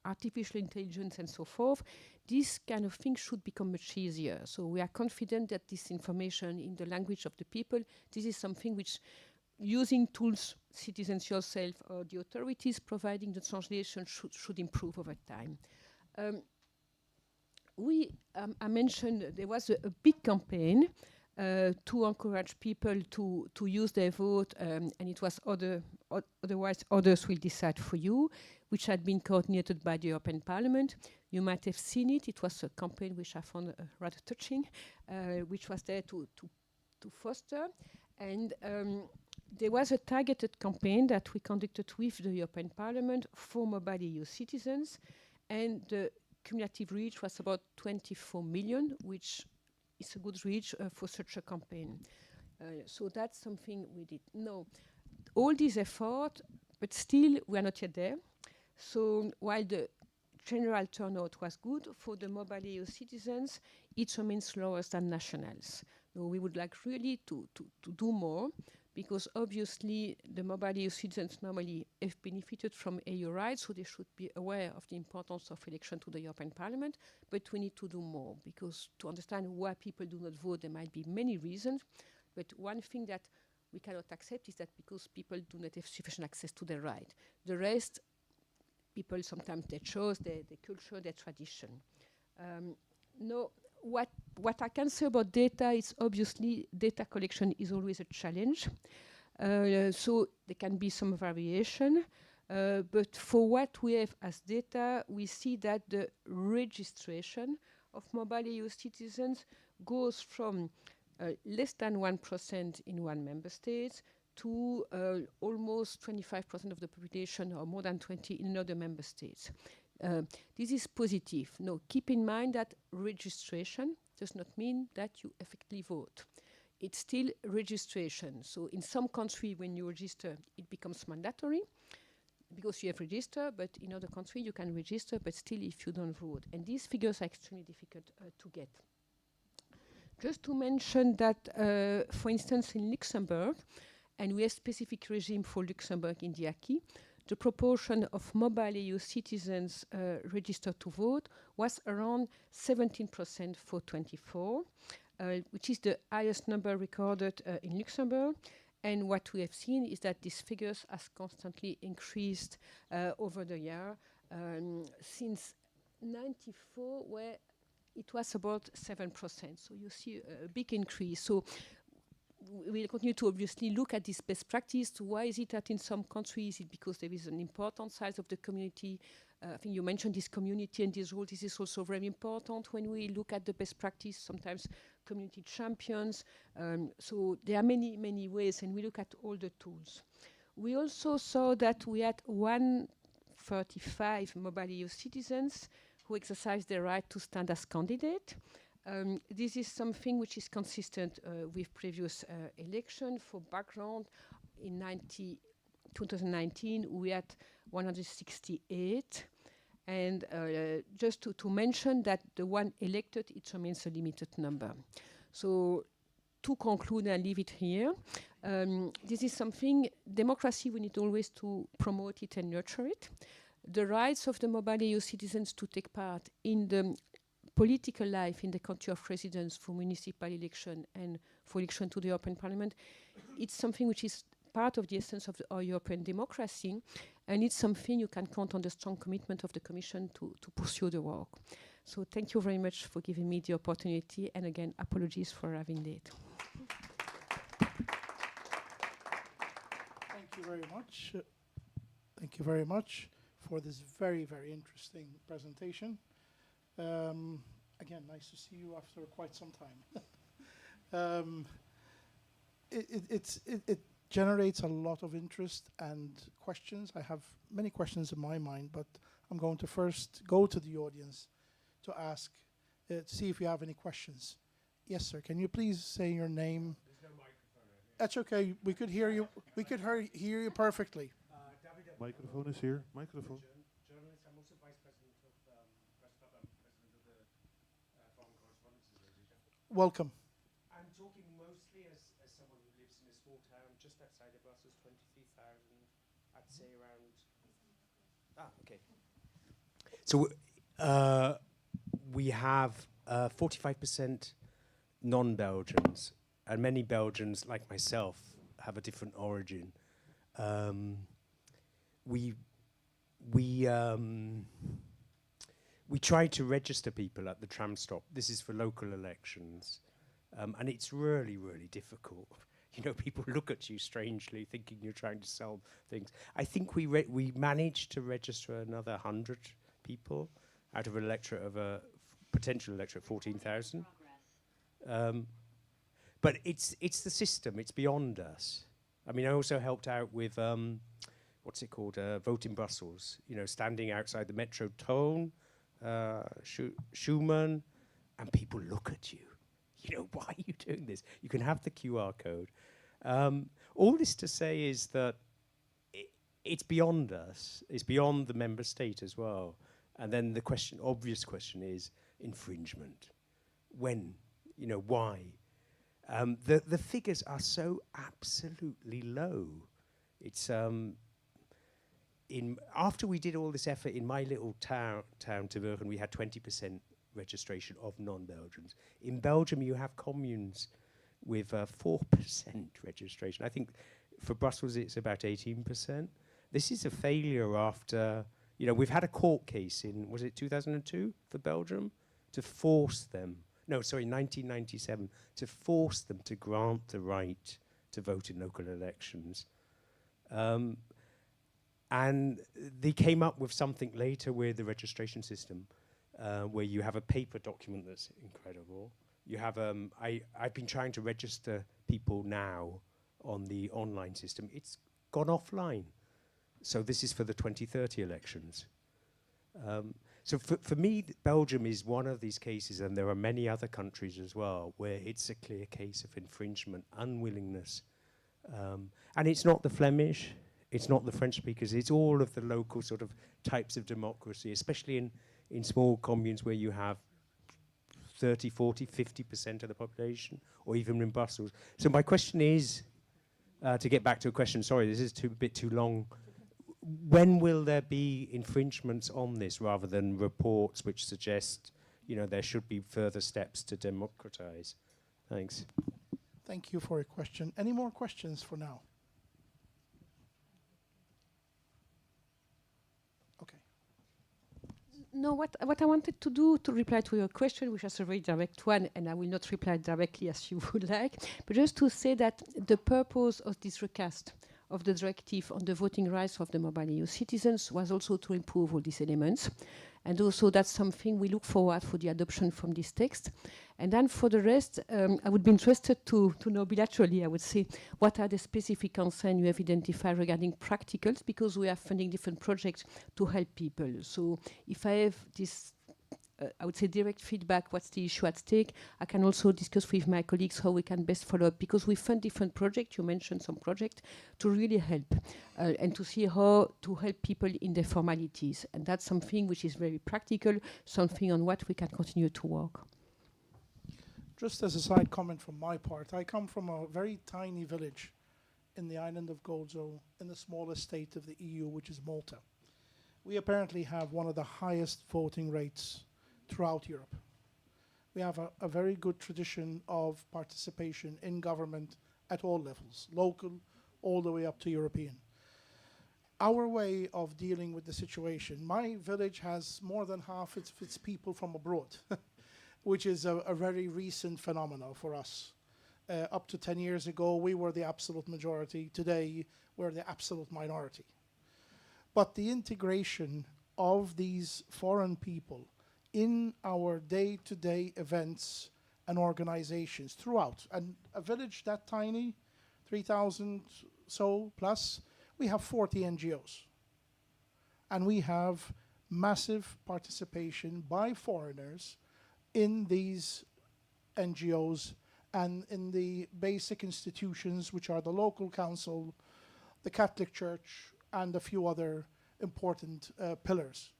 artificial intelligence and so forth, this kind of thing should become much easier. So we are confident that this information in the language of the people, this is something which, using tools, citizens yourself or the authorities providing the translation should improve over time. I mentioned there was a big campaign to encourage people to use their vote, and it was otherwise others will decide for you, which had been coordinated by the European Parliament. You might have seen it. It was a campaign which I found rather touching, which was there to foster. And there was a targeted campaign that we conducted with the European Parliament for mobile EU citizens, and the cumulative reach was about 24 million, which is a good reach for such a campaign. So that's something we did. No, all this effort, but still we are not yet there. So while the general turnout was good for the mobile EU citizens, it remains lower than nationals. So we would like really to do more, because obviously the mobile EU citizens normally have benefited from EU rights, so they should be aware of the importance of election to the European Parliament, but we need to do more, because to understand why people do not vote, there might be many reasons, but one thing that we cannot accept is that because people do not have sufficient access to their right. The rest, people sometimes they chose their culture, their tradition. No, what I can say about data is obviously data collection is always a challenge. So there can be some variation, but for what we have as data, we see that the registration of mobile EU citizens goes from less than 1% in one member state to almost 25% of the population, or more than 20 in other member states. This is positive. Now, keep in mind that registration does not mean that you effectively vote. It's still registration. So in some country, when you register, it becomes mandatory because you have registered, but in other countries, you can register, but still if you don't vote. And these figures are extremely difficult to get. Just to mention that, for instance, in Luxembourg, and we have specific regime for Luxembourg in the acquis, the proportion of mobile EU citizens registered to vote was around 17% for 24, which is the highest number recorded in Luxembourg. And what we have seen is that these figures have constantly increased over the year since 94, where it was about 7%. So you see a big increase. So we'll continue to obviously look at this best practice. Why is it that in some countries, is it because there is an important size of the community? I think you mentioned this community and this role. This is also very important when we look at the best practice, sometimes community champions. So there are many, many ways, and we look at all the tools. We also saw that we had 135 mobile EU citizens who exercised their right to stand as candidate. This is something which is consistent with previous election. For background, in 2019, we had 168. And just to mention that the one elected, it remains a limited number. So to conclude and leave it here, this is something, democracy, we need always to promote it and nurture it. The rights of the mobile EU citizens to take part in the political life in the country of residence for municipal election and for election to the European Parliament, it's something which is part of the essence of our European democracy, and it's something you can count on the strong commitment of the Commission to pursue the work. So thank you very much for giving me the opportunity, and again, apologies for arriving late.
Thank you very much. Thank you very much for this very, very interesting presentation. Again, nice to see you after quite some time. It generates a lot of interest and questions. I have many questions in my mind, but I'm going to first go to the audience to ask, to see if you have any questions. Yes, sir. Can you please say your name?
There's no microphone over here.
That's okay. We could hear you. We could hear you perfectly.
Microphone is here. Microphone.
Journalist. I'm also vice president of Press Club. I'm president of the Foreign Correspondents Association.
Welcome.
I'm talking mostly as someone who lives in a small town just outside of Brussels, 23,000, I'd say around. Okay. So we have 45% non-Belgians, and many Belgians, like myself, have a different origin. We try to register people at the tram stop. This is for local elections, and it's really, really difficult. You know, people look at you strangely, thinking you're trying to sell things. I think we managed to register another 100 people out of an electorate of a potential electorate 14,000. But it's the system. It's beyond us. I mean, I also helped out with what's it called? Vote in Brussels. You know, standing outside the Metro Tone, Schumann, and people look at you. You know, why are you doing this? You can have the QR code. All this to say is that it's beyond us. It's beyond the member state as well. And then the question, obvious question, is infringement. When? You know, why? The figures are so absolutely low. It's after we did all this effort in my little town Tervuren, we had 20% registration of non-Belgians. In Belgium, you have communes with 4% registration. I think for Brussels, it's about 18%. This is a failure after, you know, we've had a court case in, was it 2002 for Belgium, to force them, no, sorry, 1997, to force them to grant the right to vote in local elections. And they came up with something later with the registration system, where you have a paper document that's incredible. You have, I've been trying to register people now on the online system. It's gone offline. So this is for the 2030 elections. So for me, Belgium is one of these cases, and there are many other countries as well, where it's a clear case of infringement, unwillingness. And it's not the Flemish, it's not the French speakers, it's all of the local sort of types of democracy, especially in small communes where you have 30, 40, 50% of the population, or even in Brussels. So my question is, to get back to a question, sorry, this is a bit too long. When will there be infringements on this rather than reports which suggest, you know, there should be further steps to democratize? Thanks.
Thank you for your question. Any more questions for now? Okay.
No, what I wanted to do to reply to your question, which is a very direct one, and I will not reply directly as you would like, but just to say that the purpose of this recast of the directive on the voting rights of the mobile EU citizens was also to improve all these elements. And also that's something we look forward for the adoption from this text. And then for the rest, I would be interested to know bilaterally, I would say, what are the specific concerns you have identified regarding practicals, because we are funding different projects to help people. So if I have this, I would say, direct feedback, what's the issue at stake, I can also discuss with my colleagues how we can best follow up, because we fund different projects, you mentioned some projects, to really help and to see how to help people in their formalities. And that's something which is very practical, something on what we can continue to work.
Just as a side comment from my part, I come from a very tiny village in the island of Gozo, in the smallest state of the EU, which is Malta. We apparently have one of the highest voting rates throughout Europe. we have a very good tradition of participation in government at all levels, local all the way up to European. Our way of dealing with the situation, my village has more than half its people from abroad, which is a very recent phenomenon for us. Up to 10 years ago, we were the absolute majority. Today, we're the absolute minority. But the integration of these foreign people in our day-to-day events and organizations throughout, and a village that tiny, 3,000 so plus, we have 40 NGOs. And we have massive participation by foreigners in these NGOs and in the basic institutions, which are the local council, the Catholic Church, and a few other important pillars.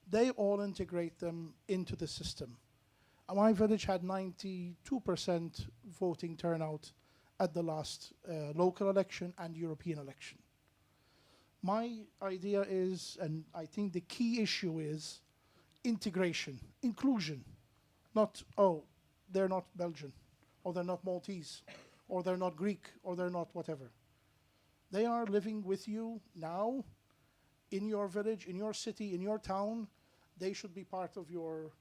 They all integrate them into the system. My village had 92% voting turnout at the last local election and European election. My idea is, and I think the key issue is, integration, inclusion. Not, oh, they're not Belgian, or they're not Maltese, or they're not Greek, or they're not whatever. They are living with you now, in your village, in your city, in your town. They should be part of your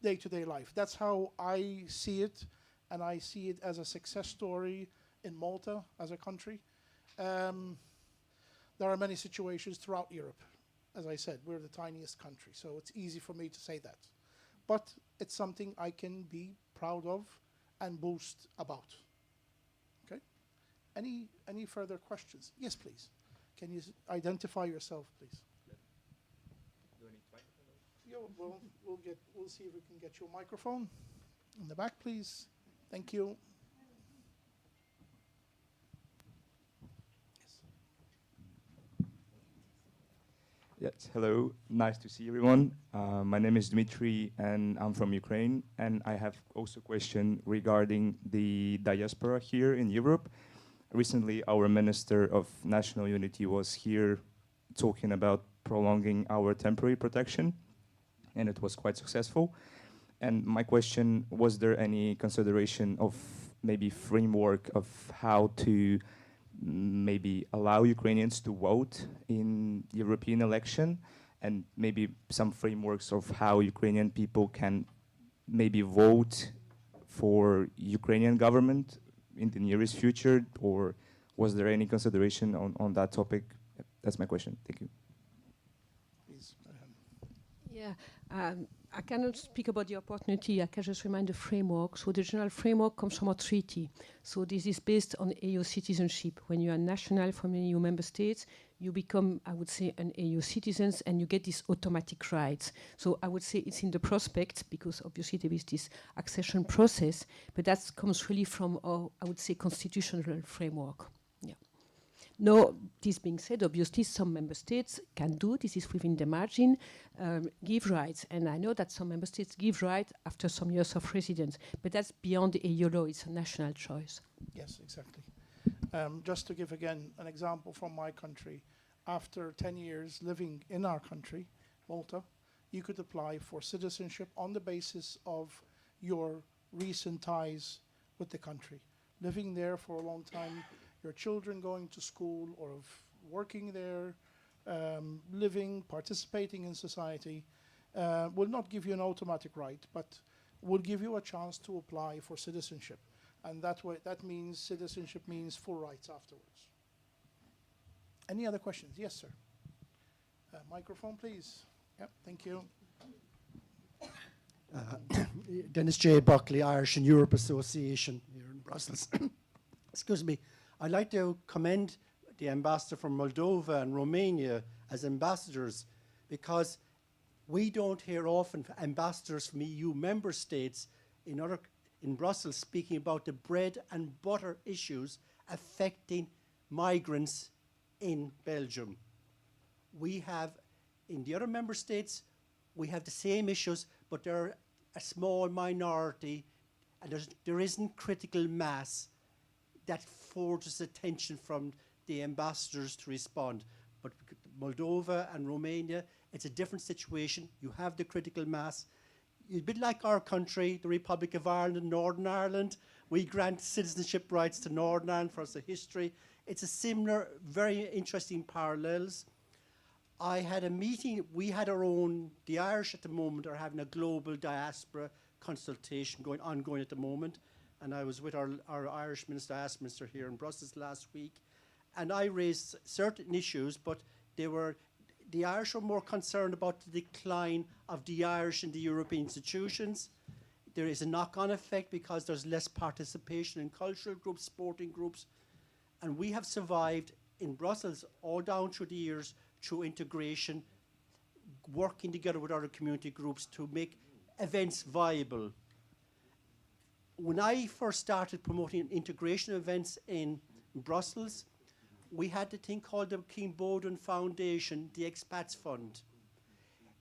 day-to-day life. That's how I see it, and I see it as a success story in Malta as a country. There are many situations throughout Europe. As I said, we're the tiniest country, so it's easy for me to say that. But it's something I can be proud of and boast about. Okay? Any further questions? Yes, please. Can you identify yourself, please?
Do I need microphone?
Yeah, we'll see if we can get you a microphone. In the back, please. Thank you.
Yes, hello. Nice to see everyone. My name is Dmitry, and I'm from Ukraine. And I have also a question regarding the diaspora here in Europe. Recently, our Minister of National Unity was here talking about prolonging our temporary protection, and it was quite successful. And my question, was there any consideration of maybe framework of how to maybe allow Ukrainians to vote in European election, and maybe some frameworks of how Ukrainian people can maybe vote for Ukrainian government in the nearest future, or was there any consideration on that topic? That's my question. Thank you.
Please.
Yeah, I cannot speak about the opportunity. I can just remind the framework. So the general framework comes from a treaty. So this is based on EU citizenship. When you are national from an EU member states, you become, I would say, an EU citizen, and you get these automatic rights. So I would say it's in the prospect, because obviously there is this accession process, but that comes really from our, I would say, constitutional framework. Yeah. Now, this being said, obviously some member states can do, this is within the margin, give rights. And I know that some member states give right after some years of residence, but that's beyond the EU law, it's a national choice.
Yes, exactly. Just to give again an example from my country, after 10 years living in our country, Malta, you could apply for citizenship on the basis of your recent ties with the country. Living there for a long time, your children going to school or working there, living, participating in society, will not give you an automatic right, but will give you a chance to apply for citizenship. And that means citizenship means full rights afterwards. Any other questions? Yes, sir. Microphone, please. Yep, thank you.
Dennis J. Buckley, Irish and Europe Association here in Brussels. Excuse me. I'd like to commend the ambassador from Moldova and Romania as ambassadors, because we don't hear often ambassadors from EU member states in Brussels speaking about the bread and butter issues affecting migrants in Belgium. We have, in the other member states, we have the same issues, but they're a small minority, and there isn't critical mass that forces attention from the ambassadors to respond. But Moldova and Romania, it's a different situation. You have the critical mass. a bit like our country, the Republic of Ireland and Northern Ireland. We grant citizenship rights to Northern Ireland for us a history. It's a similar, very interesting parallels. I had a meeting, we had our own, the Irish at the moment are having a global diaspora consultation ongoing at the moment. And I was with our Irish minister here in Brussels last week. And I raised certain issues, but the Irish were more concerned about the decline of the Irish in the European institutions. There is a knock-on effect because there's less participation in cultural groups, sporting groups. And we have survived in Brussels all down through the years through integration, working together with other community groups to make events viable. When I first started promoting integration events in Brussels, we had the thing called the King Bodwin Foundation, the Expats Fund.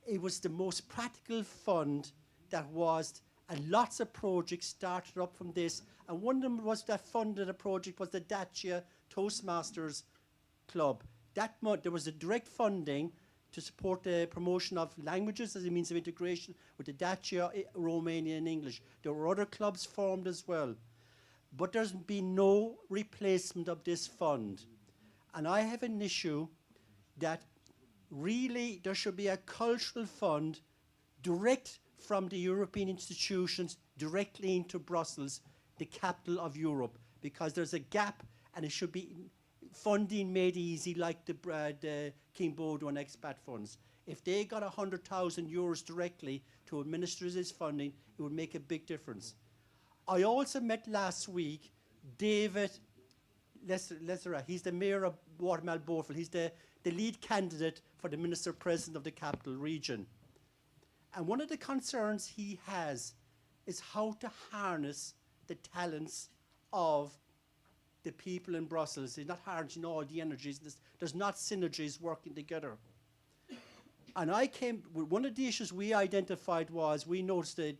It was the most practical fund that was, and lots of projects started up from this. And one of them was that funded a project was the Dacia Toastmasters Club. That month there was a direct funding to support the promotion of languages as a means of integration with the Dacia, Romanian and English. There were other clubs formed as well. But there's been no replacement of this fund. And I have an issue that really there should be a cultural fund direct from the European institutions directly into Brussels, the capital of Europe, because there's a gap and it should be funding made easy like the King Bodwin expat funds. If they got 100,000 euros directly to administer this funding, it would make a big difference. I also met last week David Lesera. He's the mayor of Watermal Beaufort. He's the lead candidate for the Minister President of the Capital Region. And one of the concerns he has is how to harness the talents of the people in Brussels. He's not harnessing all the energies. There's not synergies working together. And one of the issues we identified was we noticed the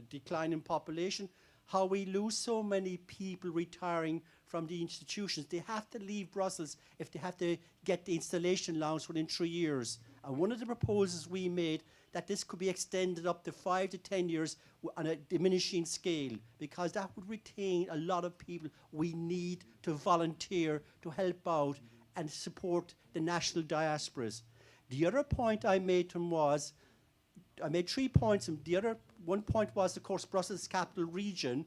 decline in population, how we lose so many people retiring from the institutions. They have to leave Brussels if they have to get the installation allowance within 3 years. And one of the proposals we made that this could be extended up to 5 to 10 years on a diminishing scale, because that would retain a lot of people we need to volunteer to help out and support the national diasporas. The other point I made to him was, I made 3 points, and the other one point was, of course, Brussels Capital Region,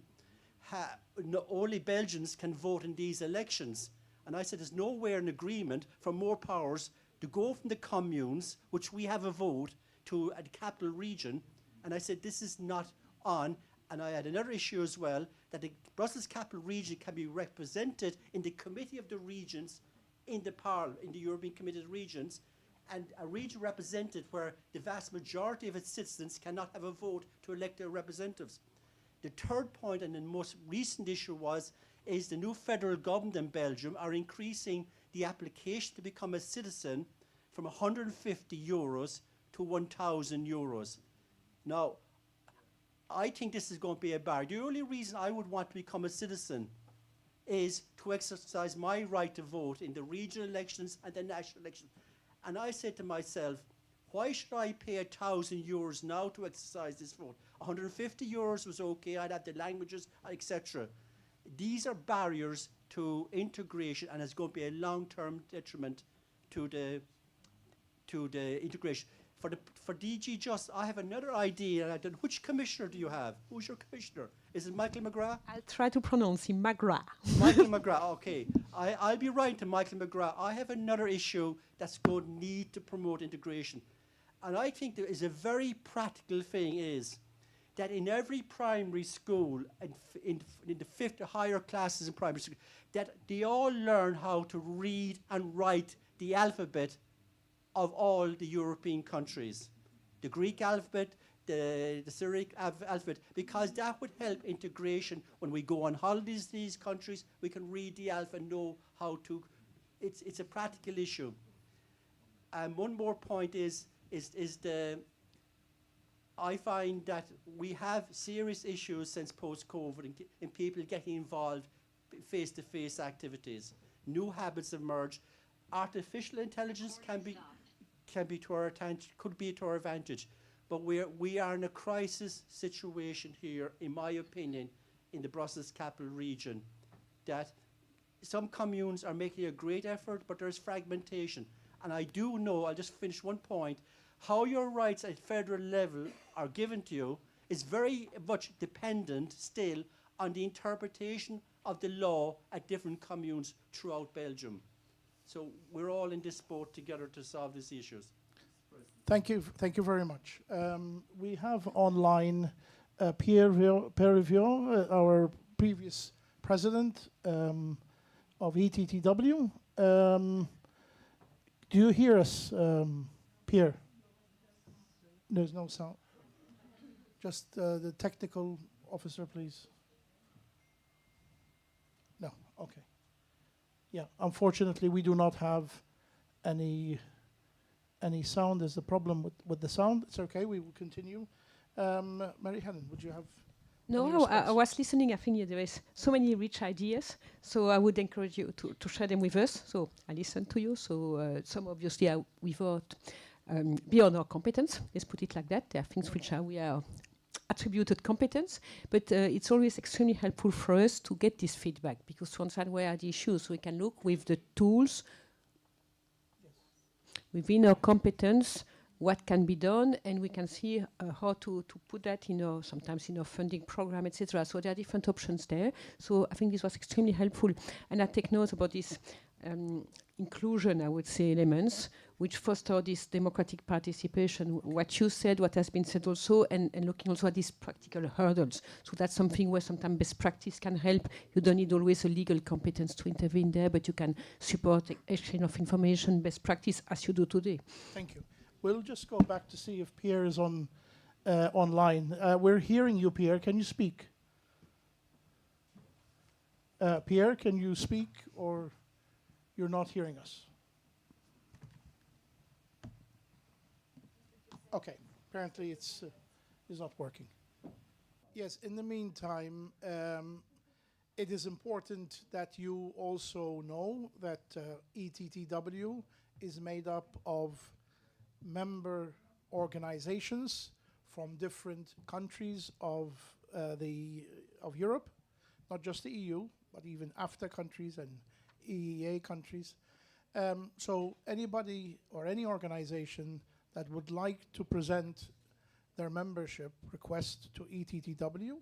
only Belgians can vote in these elections. And I said there's nowhere in agreement for more powers to go from the communes, which we have a vote, to a capital region. And I said this is not on. And I had another issue as well, that the Brussels Capital Region can be represented in the Committee of the Regions in the European Committee of the Regions, and a region represented where the vast majority of its citizens cannot have a vote to elect their representatives. The third point, and the most recent issue is the new federal government in Belgium are increasing the application to become a citizen from 150 euros to 1,000 euros. Now, I think this is going to be a barrier. The only reason I would want to become a citizen is to exercise my right to vote in the regional elections and the national elections. And I said to myself, why should I pay 1,000 euros now to exercise this vote? 150 euros was okay, I'd have the languages, etc. These are barriers to integration, and it's going to be a long-term detriment to the integration. For DG Just, I have another idea. Which commissioner do you have? Who's your commissioner? Is it Michael McGrath?
I'll try to pronounce him McGrath.
Michael McGrath, okay. I'll be writing to Michael McGrath. I have another issue that's going to need to promote integration. And I think there is a very practical thing is that in every primary school, in the fifth or higher classes in primary school, that they all learn how to read and write the alphabet of all the European countries. The Greek alphabet, the Syriac alphabet, because that would help integration. When we go on holidays to these countries, we can read the alphabet and know how to. It's a practical issue. And one more point is I find that we have serious issues since post-COVID in people getting involved face-to-face activities. New habits emerge. Artificial intelligence could be to our advantage. but we are in a crisis situation here, in my opinion, in the Brussels capital region, that some communes are making a great effort, but there's fragmentation. And I do know, I'll just finish one point, how your rights at federal level are given to you is very much dependent still on the interpretation of the law at different communes throughout Belgium. So we're all in this boat together to solve these issues.
Thank you very much. We have online Pierre Rivion, our previous president of ETTW. Do you hear us, Pierre? There's no sound. Just the technical officer, please. No, okay. Yeah, unfortunately, we do not have any sound. There's a problem with the sound. It's okay, we will continue. Mary Helen, would you have
No, I was listening. I think there is so many rich ideas. So I would encourage you to share them with us. So I listen to you. So some obviously are without beyond our competence. Let's put it like that. There are things which we are attributed competence, but it's always extremely helpful for us to get this feedback, because to understand where are the issues, so we can look with the tools within our competence what can be done, and we can see how to put that in our, sometimes in our funding program, etc. So there are different options there. So I think this was extremely helpful, and I take note about this inclusion, I would say, elements which foster this democratic participation. What you said, what has been said also, and looking also at these practical hurdles. So that's something where sometimes best practice can help. You don't need always a legal competence to intervene there, but you can support exchange of information, best practice, as you do today.
Thank you. We'll just go back to see if Pierre is online. We're hearing you, Pierre. Can you speak? Pierre, can you speak, or you're not hearing us? Okay, apparently it's not working. Yes, in the meantime, it is important that you also know that ETTW is made up of member organizations from different countries of Europe, not just the EU, but even AFTA countries and EEA countries. So anybody or any organization that would like to present their membership request to ETTW,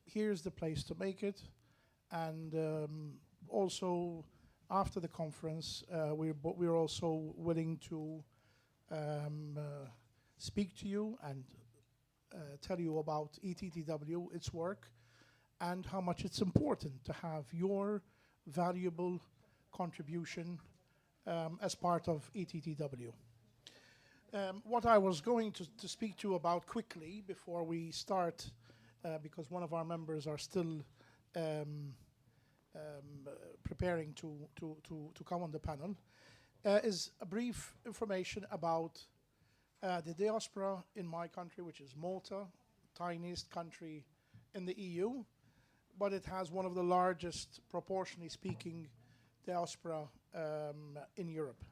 here's the place to make it. And also after the conference, we're also willing to speak to you and tell you about ETTW, its work, and how much it's important to have your valuable contribution as part of ETTW. What I was going to speak to you about quickly before we start, because one of our members are still preparing to come on the panel, is a brief information about the diaspora in my country, which is Malta, tiniest country in the EU, but it has one of the largest, proportionally speaking, diaspora in Europe.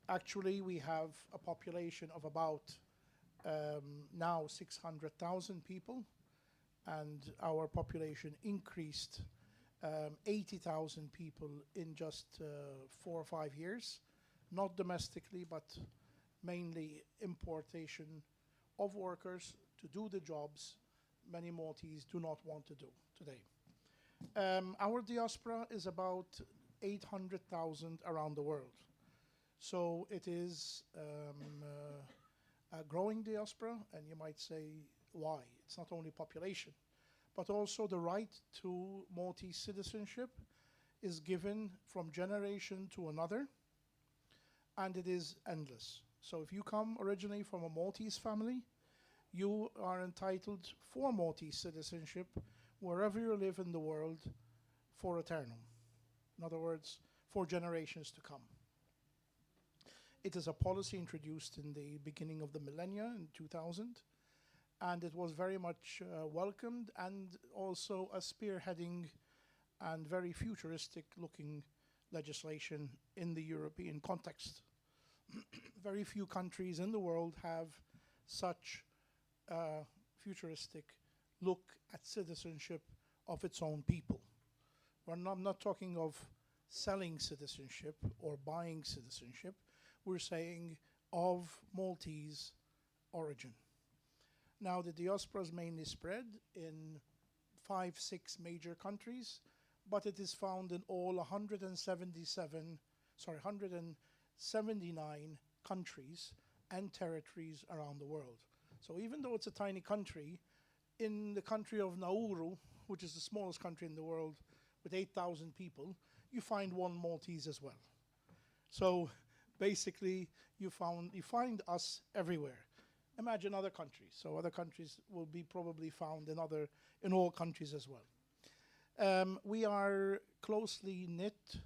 Actually, we have a population of about now 600,000 people, and our population increased 80,000 people in just 4 or 5 years, not domestically, but mainly importation of workers to do the jobs many Maltese do not want to do today. Our diaspora is about 800,000 around the world. So it is a growing diaspora, and you might say, why? It's not only population, but also the right to Maltese citizenship is given from generation to another, and it is endless. So if you come originally from a Maltese family, you are entitled for Maltese citizenship wherever you live in the world for eternum. In other words, for generations to come. It is a policy introduced in the beginning of the millennia in 2000, and it was very much welcomed, and also a spearheading and very futuristic looking legislation in the European context. Very few countries in the world have such a futuristic look at citizenship of its own people. I'm not talking of selling citizenship or buying citizenship. We're saying of Maltese origin. Now, the diaspora is mainly spread in 5-6 major countries, but it is found in all 179 countries and territories around the world. So even though it's a tiny country, in the country of Nauru, which is the smallest country in the world with 8,000 people, you find one Maltese as well. So basically, you find us everywhere. Imagine other countries. So other countries will be probably found in all countries as well. We are closely knit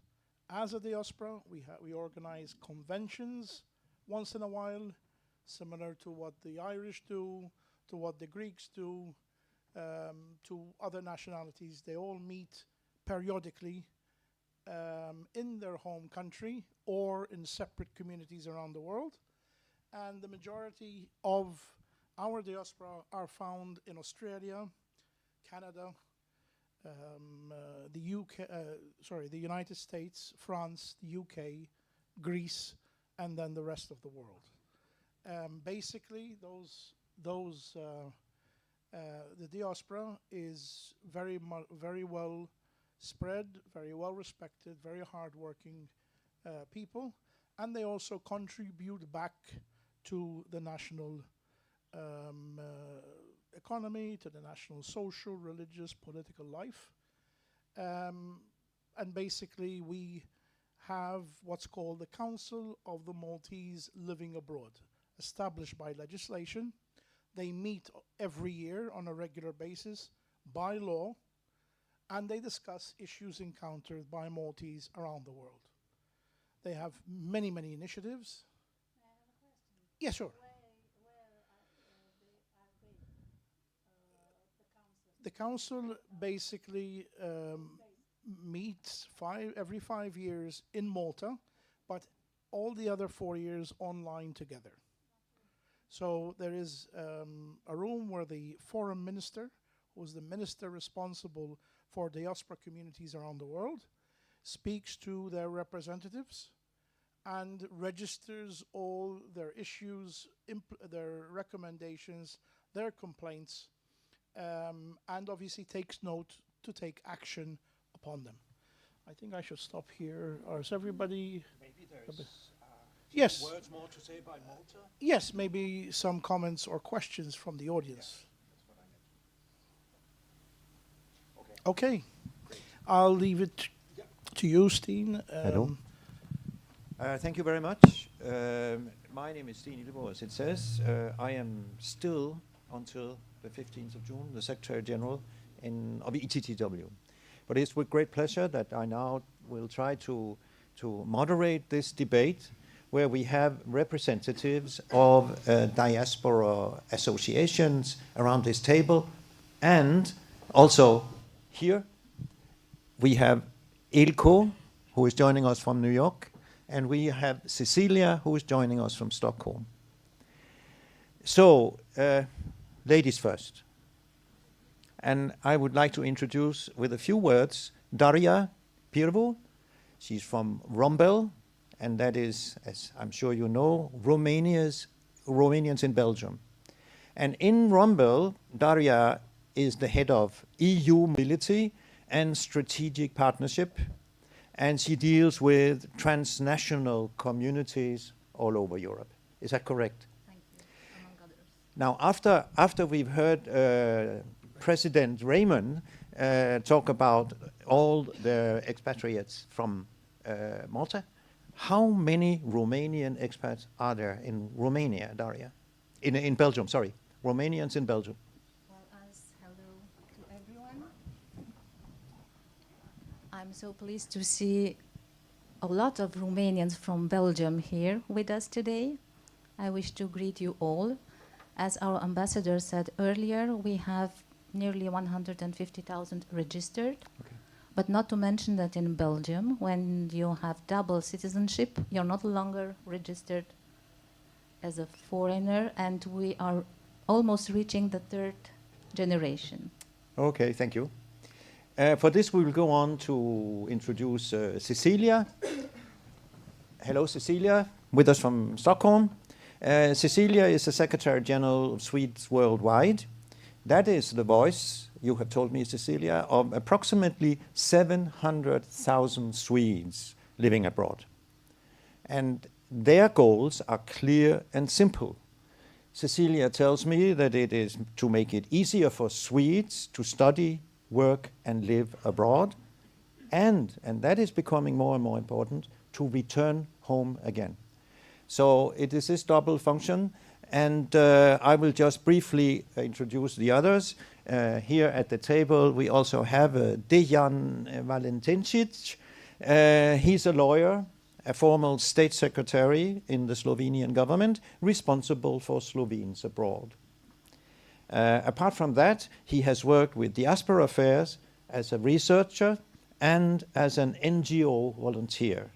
as a diaspora. We organize conventions once in a while, similar to what the Irish do, to what the Greeks do, to other nationalities. They all meet periodically in their home country or in separate communities around the world. And the majority of our diaspora are found in Australia, Canada, the United States, France, the UK, Greece, and then the rest of the world. Basically, the diaspora is very well spread, very well respected, very hardworking people, and they also contribute back to the national economy, to the national social, religious, political life. And basically, we have what's called the Council of the Maltese Living Abroad, established by legislation. They meet every year on a regular basis by law, and they discuss issues encountered by Maltese around the world. They have many, many initiatives.
I have a question.
Yes, sure.
Where are they,
The council basically meets every 5 years in Malta, but all the other 4 years online together. So there is a room where the foreign minister, who is the minister responsible for diaspora communities around the world, speaks to their representatives and registers all their issues, their recommendations, their complaints, and obviously takes note to take action upon them. I think I should stop here. Or is everybody...
Maybe there's
yes.
words more to say by Malta?
Yes, maybe some comments or questions from the audience. Okay. I'll leave it to you, Steen.
Hello. Thank you very much. My name is Steen Ilebo, as it says. I am still, until the 15th of June, the Secretary General of ETTW. But it's with great pleasure that I now will try to moderate this debate, where we have representatives of diaspora associations around this table, and also here we have Ilko, who is joining us from New York, and we have Cecilia, who is joining us from Stockholm. So, ladies first. And I would like to introduce, with a few words, Daria Pirvu. She's from Rombel, and that is, as I'm sure you know, Romanians in Belgium. And in Rombel, Daria is the head of EU mobility and strategic partnership, and she deals with transnational communities all over Europe. Is that correct?
Thank you, among others.
Now, after we've heard President Raymond talk about all the expatriates from Malta, how many Romanian expats are there in Romania, Daria? In Belgium, sorry. Romanians in Belgium.
Well, hello to everyone. I'm so pleased to see a lot of Romanians from Belgium here with us today. I wish to greet you all. As our ambassador said earlier, we have nearly 150,000 registered.
Okay.
But not to mention that in Belgium, when you have double citizenship, you're not longer registered as a foreigner, and we are almost reaching the third generation.
Okay, thank you. For this, we will go on to introduce Cecilia. Hello, Cecilia, with us from Stockholm. Cecilia is the Secretary General of Swedes Worldwide. That is the voice, you have told me, Cecilia, of approximately 700,000 Swedes living abroad. And their goals are clear and simple. Cecilia tells me that it is to make it easier for Swedes to study, work and live abroad, and that is becoming more and more important, to return home again. So it is this double function, and I will just briefly introduce the others. Here at the table we also have Dejan Valentincic. He's a lawyer, a former state secretary in the Slovenian government, responsible for Slovenes abroad. Apart from that, he has worked with Diaspora affairs as a researcher and as an NGO volunteer.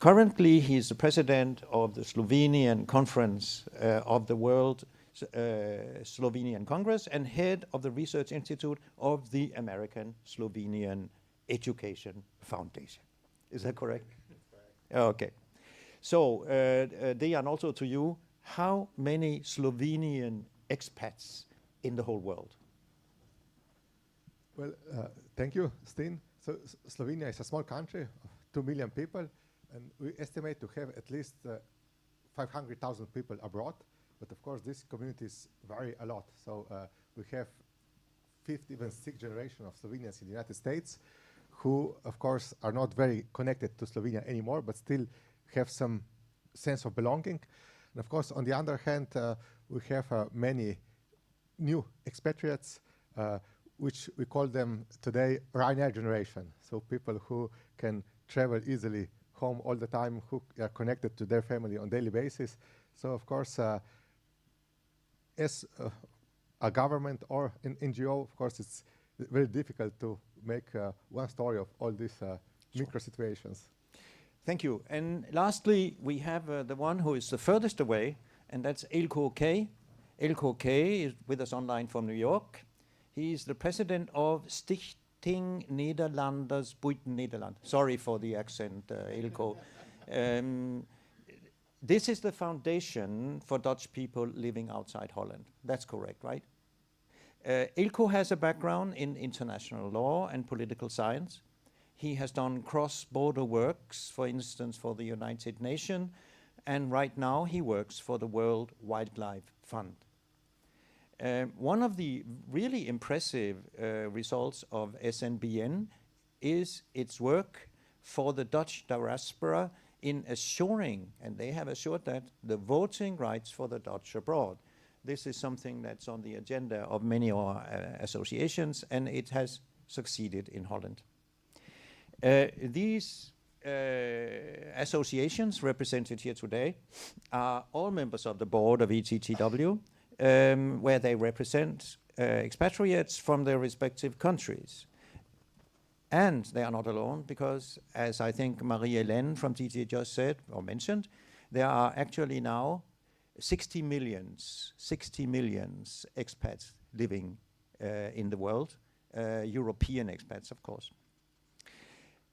Currently, he is the president of the Slovenian Conference of the World Slovenian Congress and head of the Research Institute of the American Slovenian Education Foundation. Is that correct? That's correct. Okay. So, Dejan, also to you, how many Slovenian expats in the whole world?
Well, thank you, Steen. So Slovenia is a small country of 2 million people, and we estimate to have at least 500,000 people abroad. But of course, these communities vary a lot. So we have fifth, even sixth generation of Slovenians in the United States, who, of course, are not very connected to Slovenia anymore, but still have some sense of belonging. And of course, on the other hand, we have many new expatriates, which we call them today Ryanair generation. So people who can travel easily home all the time, who are connected to their family on a daily basis. So of course, as a government or an NGO, of course, it's very difficult to make one story of all these micro situations.
Thank you. And lastly, we have the one who is the furthest away, and that's Eelco K. Eelco K is with us online from New York. He is the president of Stichting Nederlanders Buiten Nederland. Sorry for the accent, Eelco. This is the foundation for Dutch people living outside Holland. That's correct, right? Eelco has a background in international law and political science. He has done cross-border works, for instance, for the United Nations, and right now he works for the World Wildlife Fund. One of the really impressive results of SNBN is its work for the Dutch diaspora in assuring, and they have assured that, the voting rights for the Dutch abroad. This is something that's on the agenda of many of our associations, and it has succeeded in Holland. These associations represented here today are all members of the board of ETTW, where they represent expatriates from their respective countries. And they are not alone, because, as I think Marie-Hélène from TT just said or mentioned, there are actually now 60 million expats living in the world, European expats, of course.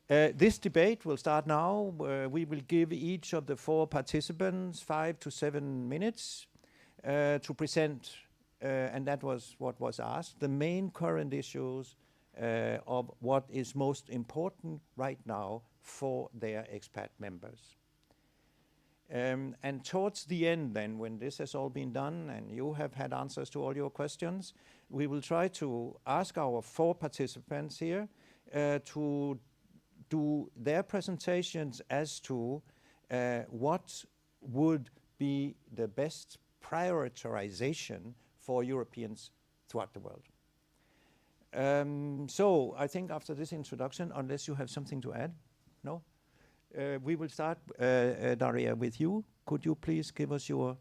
This debate will start now. We will give each of the 4 participants 5 to 7 minutes to present, and that was what was asked, the main current issues of what is most important right now for their expat members. And towards the end then, when this has all been done and you have had answers to all your questions, we will try to ask our 4 participants here to do their presentations as to what would be the best prioritization for Europeans throughout the world. So I think after this introduction, unless you have something to add, no? We will start, Daria, with you. Could you please give us your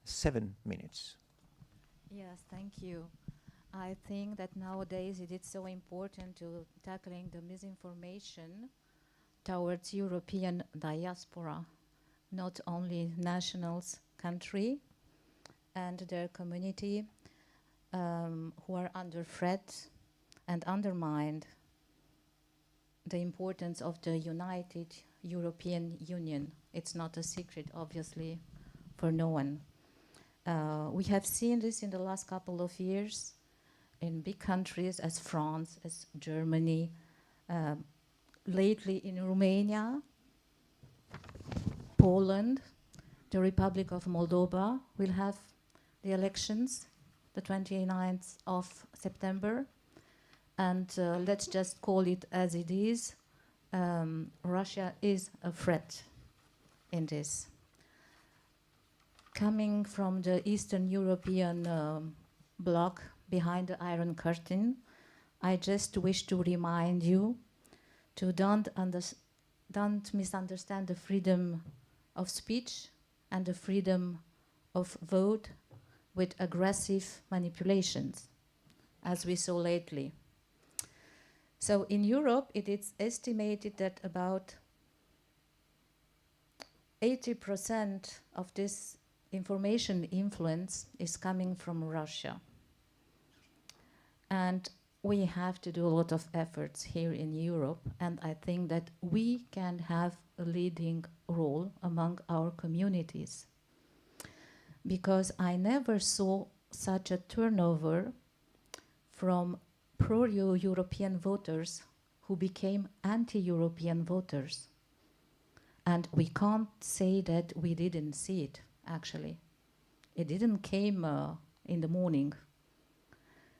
7 minutes?
Yes, thank you. I think that nowadays it is so important to tackling the misinformation towards European diaspora. not only nationals, country, and their community who are under threat and undermined the importance of the united European Union. It's not a secret, obviously, for no one. We have seen this in the last couple of years in big countries as France, as Germany, lately in Romania, Poland, the Republic of Moldova will have the elections the 29th of September. And let's just call it as it is. Russia is a threat in this. Coming from the Eastern European bloc behind the Iron Curtain, I just wish to remind you to don't misunderstand the freedom of speech and the freedom of vote with aggressive manipulations, as we saw lately. So in Europe, it is estimated that about 80% of this information influence is coming from Russia. And we have to do a lot of efforts here in Europe, and I think that we can have a leading role among our communities. Because I never saw such a turnover from pro-European voters who became anti-European voters. And we can't say that we didn't see it, actually. It didn't came in the morning.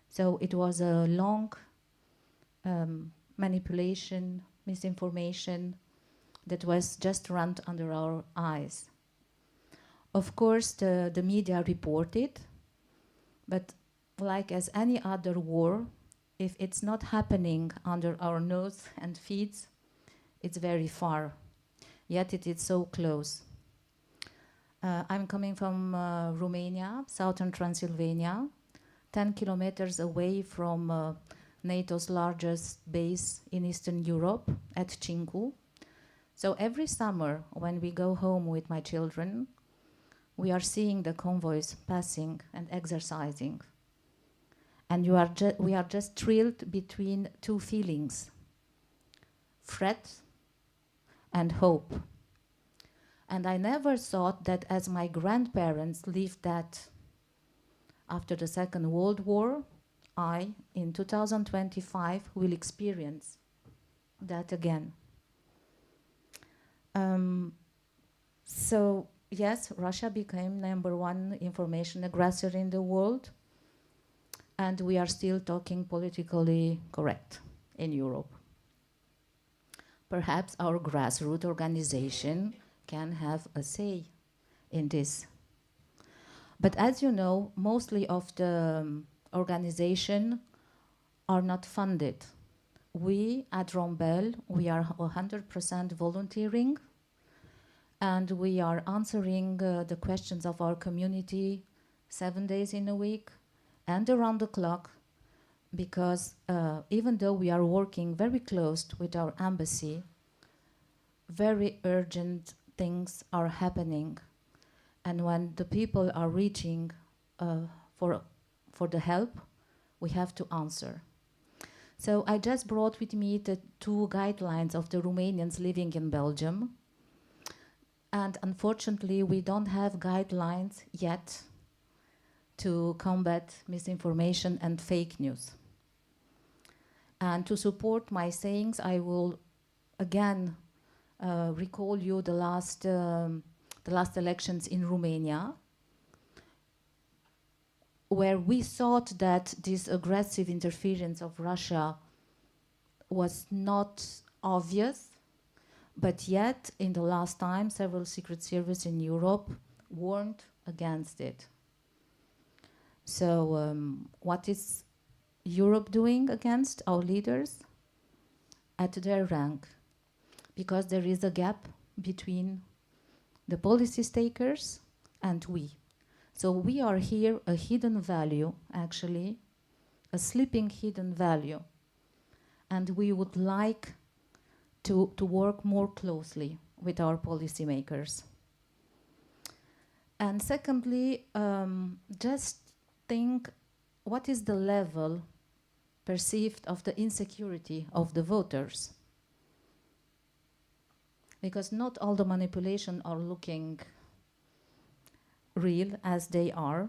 So it was a long manipulation, misinformation that was just run under our eyes. Of course, the media reported, but like as any other war, if it's not happening under our nose and feet, it's very far. Yet it is so close. I'm coming from Romania, southern Transylvania, 10 kilometers away from NATO's largest base in Eastern Europe at Cincu. So every summer when we go home with my children, we are seeing the convoys passing and exercising. And we are just thrilled between two feelings, threat and hope. And I never thought that as my grandparents lived that after the Second World War, I, in 2025, will experience that again. So, yes, Russia became #1 information aggressor in the world, and we are still talking politically correct in Europe. Perhaps our grassroots organization can have a say in this. But as you know, mostly of the organization are not funded. We at Rombel, we are 100% volunteering, and we are answering the questions of our community 7 days in a week and around the clock, because even though we are working very close with our embassy, very urgent things are happening. And when the people are reaching for the help, we have to answer. So I just brought with me the 2 guidelines of the Romanians living in Belgium. And unfortunately, we don't have guidelines yet to combat misinformation and fake news. And to support my sayings, I will again recall you the last elections in Romania, where we thought that this aggressive interference of Russia was not obvious, but yet in the last time several secret services in Europe warned against it. So what is Europe doing against our leaders? At their rank, because there is a gap between the policy takers and we. So we are here a hidden value, actually, a sleeping hidden value. And we would like to work more closely with our policymakers. And secondly, just think what is the level perceived of the insecurity of the voters? Because not all the manipulation are looking real as they are.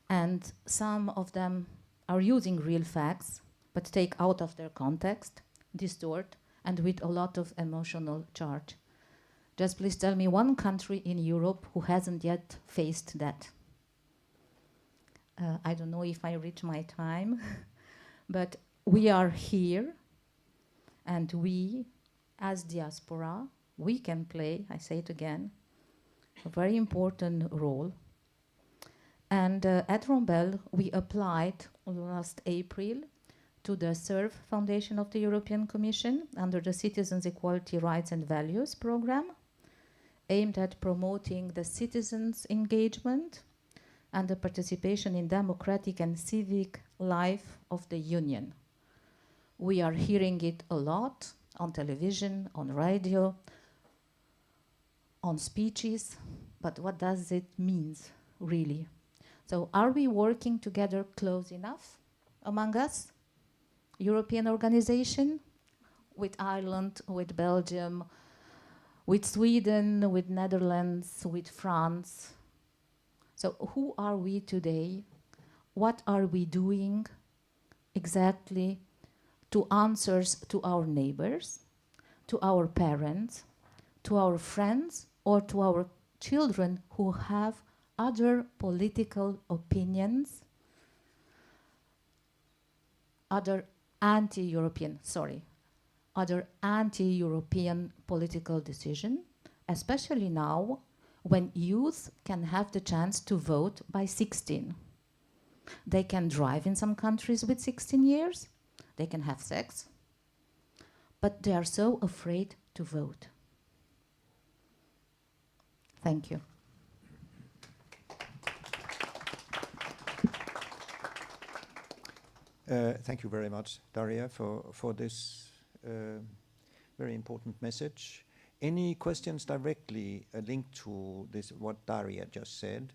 And some of them are using real facts, but take out of their context, distort, and with a lot of emotional charge. Just please tell me one country in Europe who hasn't yet faced that. I don't know if I reach my time, but we are here, and we, as diaspora, we can play, I say it again, a very important role. And at Rombel, we applied last April to the SERV Foundation of the European Commission under the Citizens' Equality, Rights and Values program, aimed at promoting the citizens' engagement and the participation in democratic and civic life of the Union. We are hearing it a lot on television, on radio, on speeches, but what does it mean, really? So are we working together close enough among us? European organization, with Ireland, with Belgium, with Sweden, with Netherlands, with France. So who are we today? What are we doing exactly to answer to our neighbors, to our parents, to our friends, or to our children who have other political opinions, other anti-European political decision, especially now when youth can have the chance to vote by 16. They can drive in some countries with 16 years, they can have sex, but they are so afraid to vote. Thank you.
Thank you very much, Daria, for this very important message. Any questions directly linked to this, what Daria just said?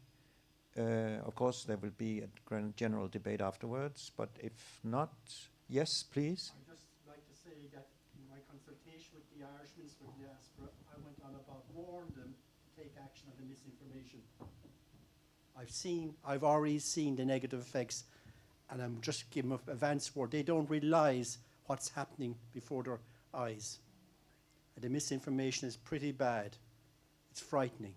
Of course, there will be a general debate afterwards, but if not, yes, please.
I'd just like to say that in my consultation with the Irish Minister of Diaspora, I went on about warning them to take action on the misinformation. I've already seen the negative effects, and I'm just giving them advance word. They don't realize what's happening before their eyes. And the misinformation is pretty bad. It's frightening,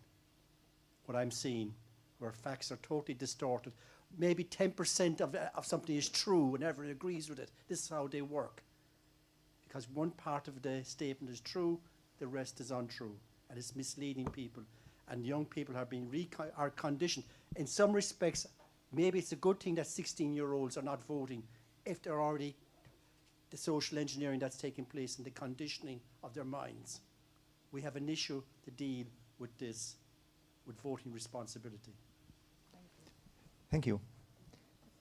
what I'm seeing, where facts are totally distorted. Maybe 10% of something is true and everyone agrees with it. This is how they work. Because one part of the statement is true, the rest is untrue. And it's misleading people. And young people are conditioned. In some respects, maybe it's a good thing that 16-year-olds are not voting if they're already the social engineering that's taking place and the conditioning of their minds. We have an issue to deal with this, with voting responsibility.
Thank you.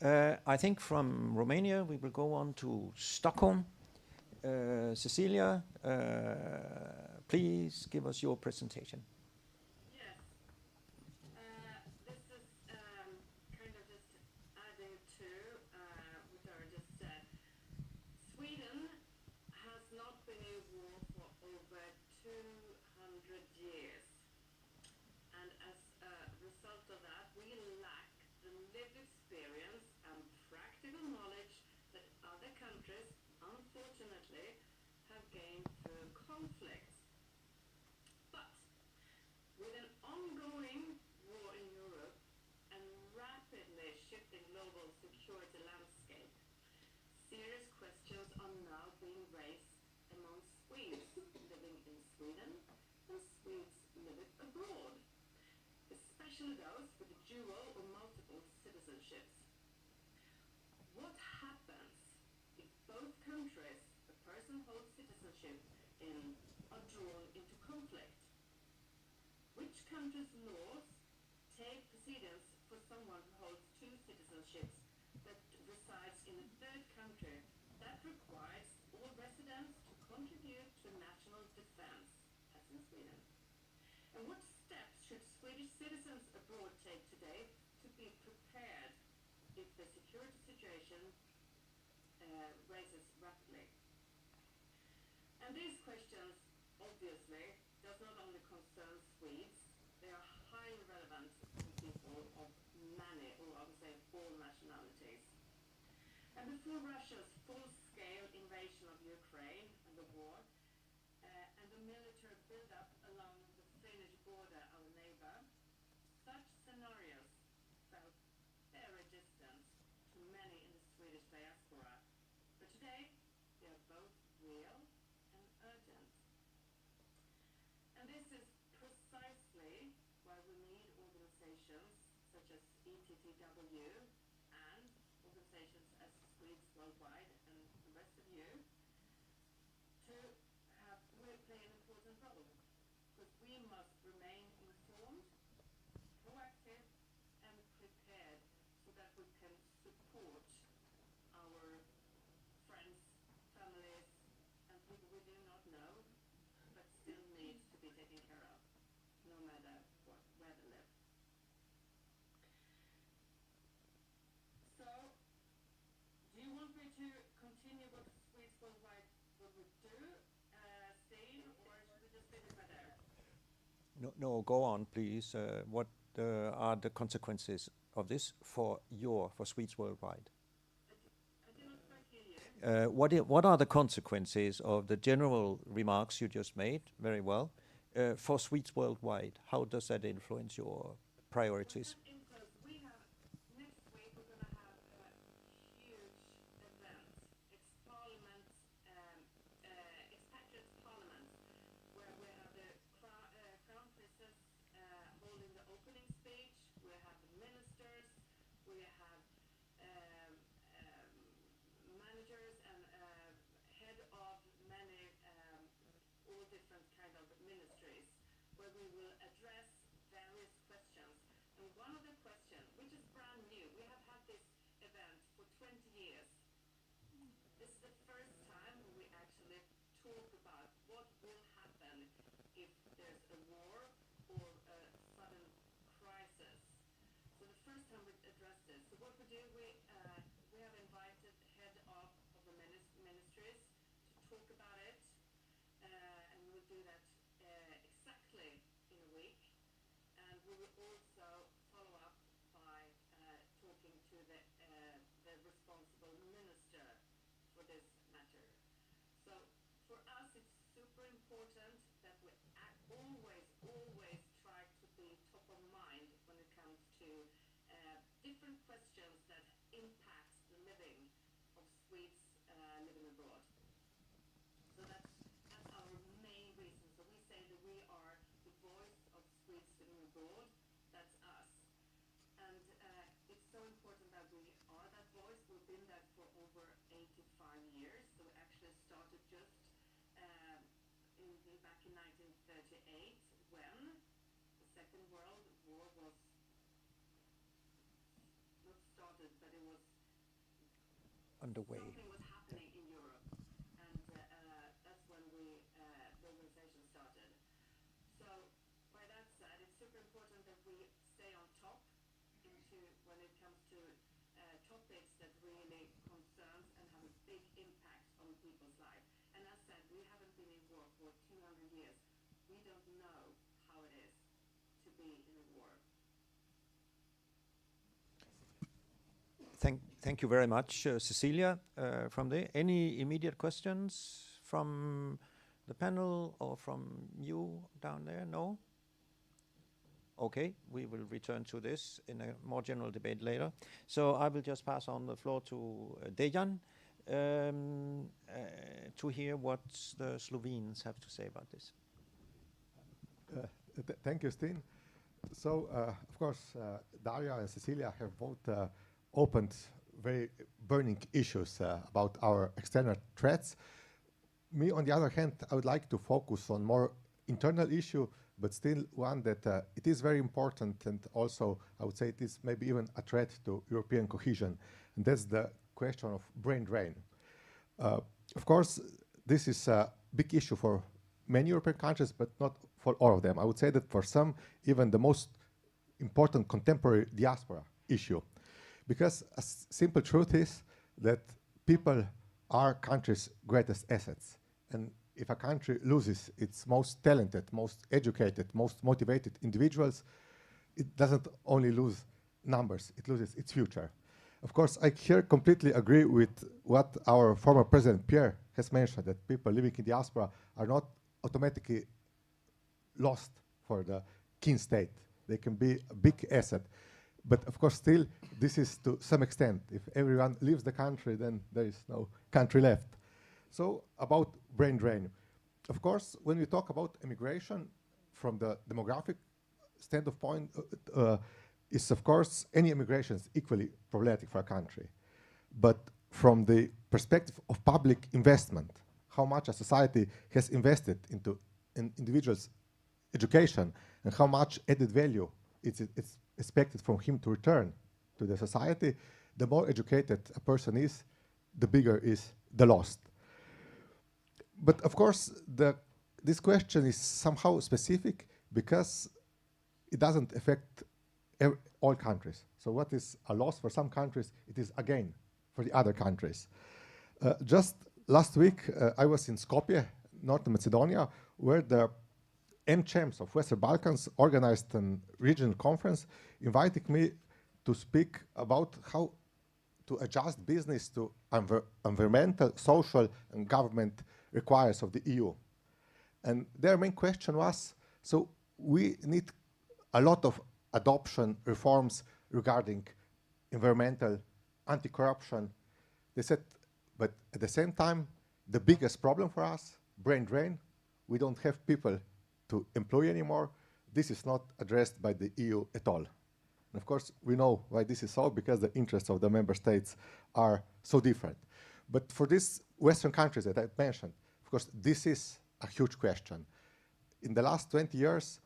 I think from Romania we will go on to Stockholm. Cecilia, please give us your presentation.
Yes. This is kind of just adding to what I just said. Sweden has not been in war for over 200 years. And as a result of that, we lack the lived experience and practical knowledge that other countries, unfortunately, have gained through conflicts. But with an ongoing war in Europe and rapidly shifting global security landscape, serious questions are now being raised among Swedes living in Sweden and Swedes living abroad, especially those with dual or multiple citizenships. What happens if both countries a person holds citizenship in are drawn into conflict? Which country's laws take precedence for someone who holds two citizenships but resides in a third country that requires all residents to contribute to national defense, as in Sweden? And what steps should Swedish security situation raises rapidly. And these questions, obviously, does not only concern Swedes, they are highly relevant to people of many, or I would say all nationalities. And before Russia's full-scale invasion of Ukraine and the war, and the military build-up along the Finnish border, our neighbor, such scenarios felt very distant to many in the Swedish diaspora. But today, they are both real and urgent. And this is precisely why we need organizations such as ETTW and organizations as Swedes Worldwide and the rest of you to play an important role, because we must remain informed, proactive and prepared so that we can support our friends, families and people we do not know but still need to be taken care of, no matter where they live. So, do you want me to continue what Swedes Worldwide what we do, Steen, or should we just finish right there?
No, go on, please. What are the consequences of this for Swedes Worldwide?
I do not quite hear you.
What are the consequences of the general remarks you just made, very well, for Swedes Worldwide? How does that influence your priorities?
We have, next week we're going to have a huge event, Expatriates Parliament, where we have the Crown Princess holding the opening speech, we have the ministers, we have managers and head of many all different kind of ministries, where we will address various questions. And one of the questions, which is brand new, we have had this event for 20 years. This is the first time we actually talk about what will happen if there's a war or a sudden crisis. So the first time we address this. So what we do, we have invited head of the ministries to talk about it, and we will do that exactly in a week. And we will also follow up by talking to the responsible minister for this matter. So for us it's super important that we always try to be top of mind when it comes to different questions that impact the living of Swedes living abroad. So that's our main reason. So we say that we are the voice of Swedes living abroad. That's us. And it's so important that we are that voice. We've been that for over 85 years. So we actually started just back in 1938, when the Second World War was not started, but it was
Underway.
something was happening in Europe, and that's when the organization started. So by that said, it's super important that we stay on top when it comes to topics that really concerns and have a big impact on people's life. And as said, we haven't been in war for 200 years. We don't know how it is to be in a war.
Thank you very much, Cecilia, from there. Any immediate questions from the panel or from you down there? No? Okay, we will return to this in a more general debate later. So I will just pass on the floor to Dejan to hear what the Slovenes have to say about this.
Thank you, Steen. So, of course, Daria and Cecilia have both opened very burning issues about our external threats. Me, on the other hand, I would like to focus on more internal issue, but still one that it is very important, and also I would say it is maybe even a threat to European cohesion, and that's the question of brain drain. Of course, this is a big issue for many European countries, but not for all of them. I would say that for some, even the most important contemporary diaspora issue. Because a simple truth is that people are countries' greatest assets. And if a country loses its most talented, most educated, most motivated individuals, it doesn't only lose numbers, it loses its future. Of course, I here completely agree with what our former President Pierre has mentioned, that people living in diaspora are not automatically lost for the kin state. They can be a big asset. But of course, still, this is to some extent. If everyone leaves the country, then there is no country left. So about brain drain. Of course, when we talk about immigration from the demographic standpoint, is of course any immigration is equally problematic for a country. But from the perspective of public investment, how much a society has invested into an individual's education and how much added value it's expected from him to return to the society, the more educated a person is, the bigger is the loss. But of course, this question is somehow specific because it doesn't affect all countries. So what is a loss for some countries, it is a gain for the other countries. Just last week, I was in Skopje, North Macedonia, where the MCHAMs of Western Balkans organized a regional conference, inviting me to speak about how to adjust business to environmental, social, and government requirements of the EU. And their main question was, so we need a lot of adoption reforms regarding environmental, anti-corruption. They said, but at the same time, the biggest problem for us, brain drain, we don't have people to employ anymore. This is not addressed by the EU at all. And of course, we know why this is so, because the interests of the member states are so different. But for these Western countries that I mentioned, of course, this is a huge question. In the last 20 years,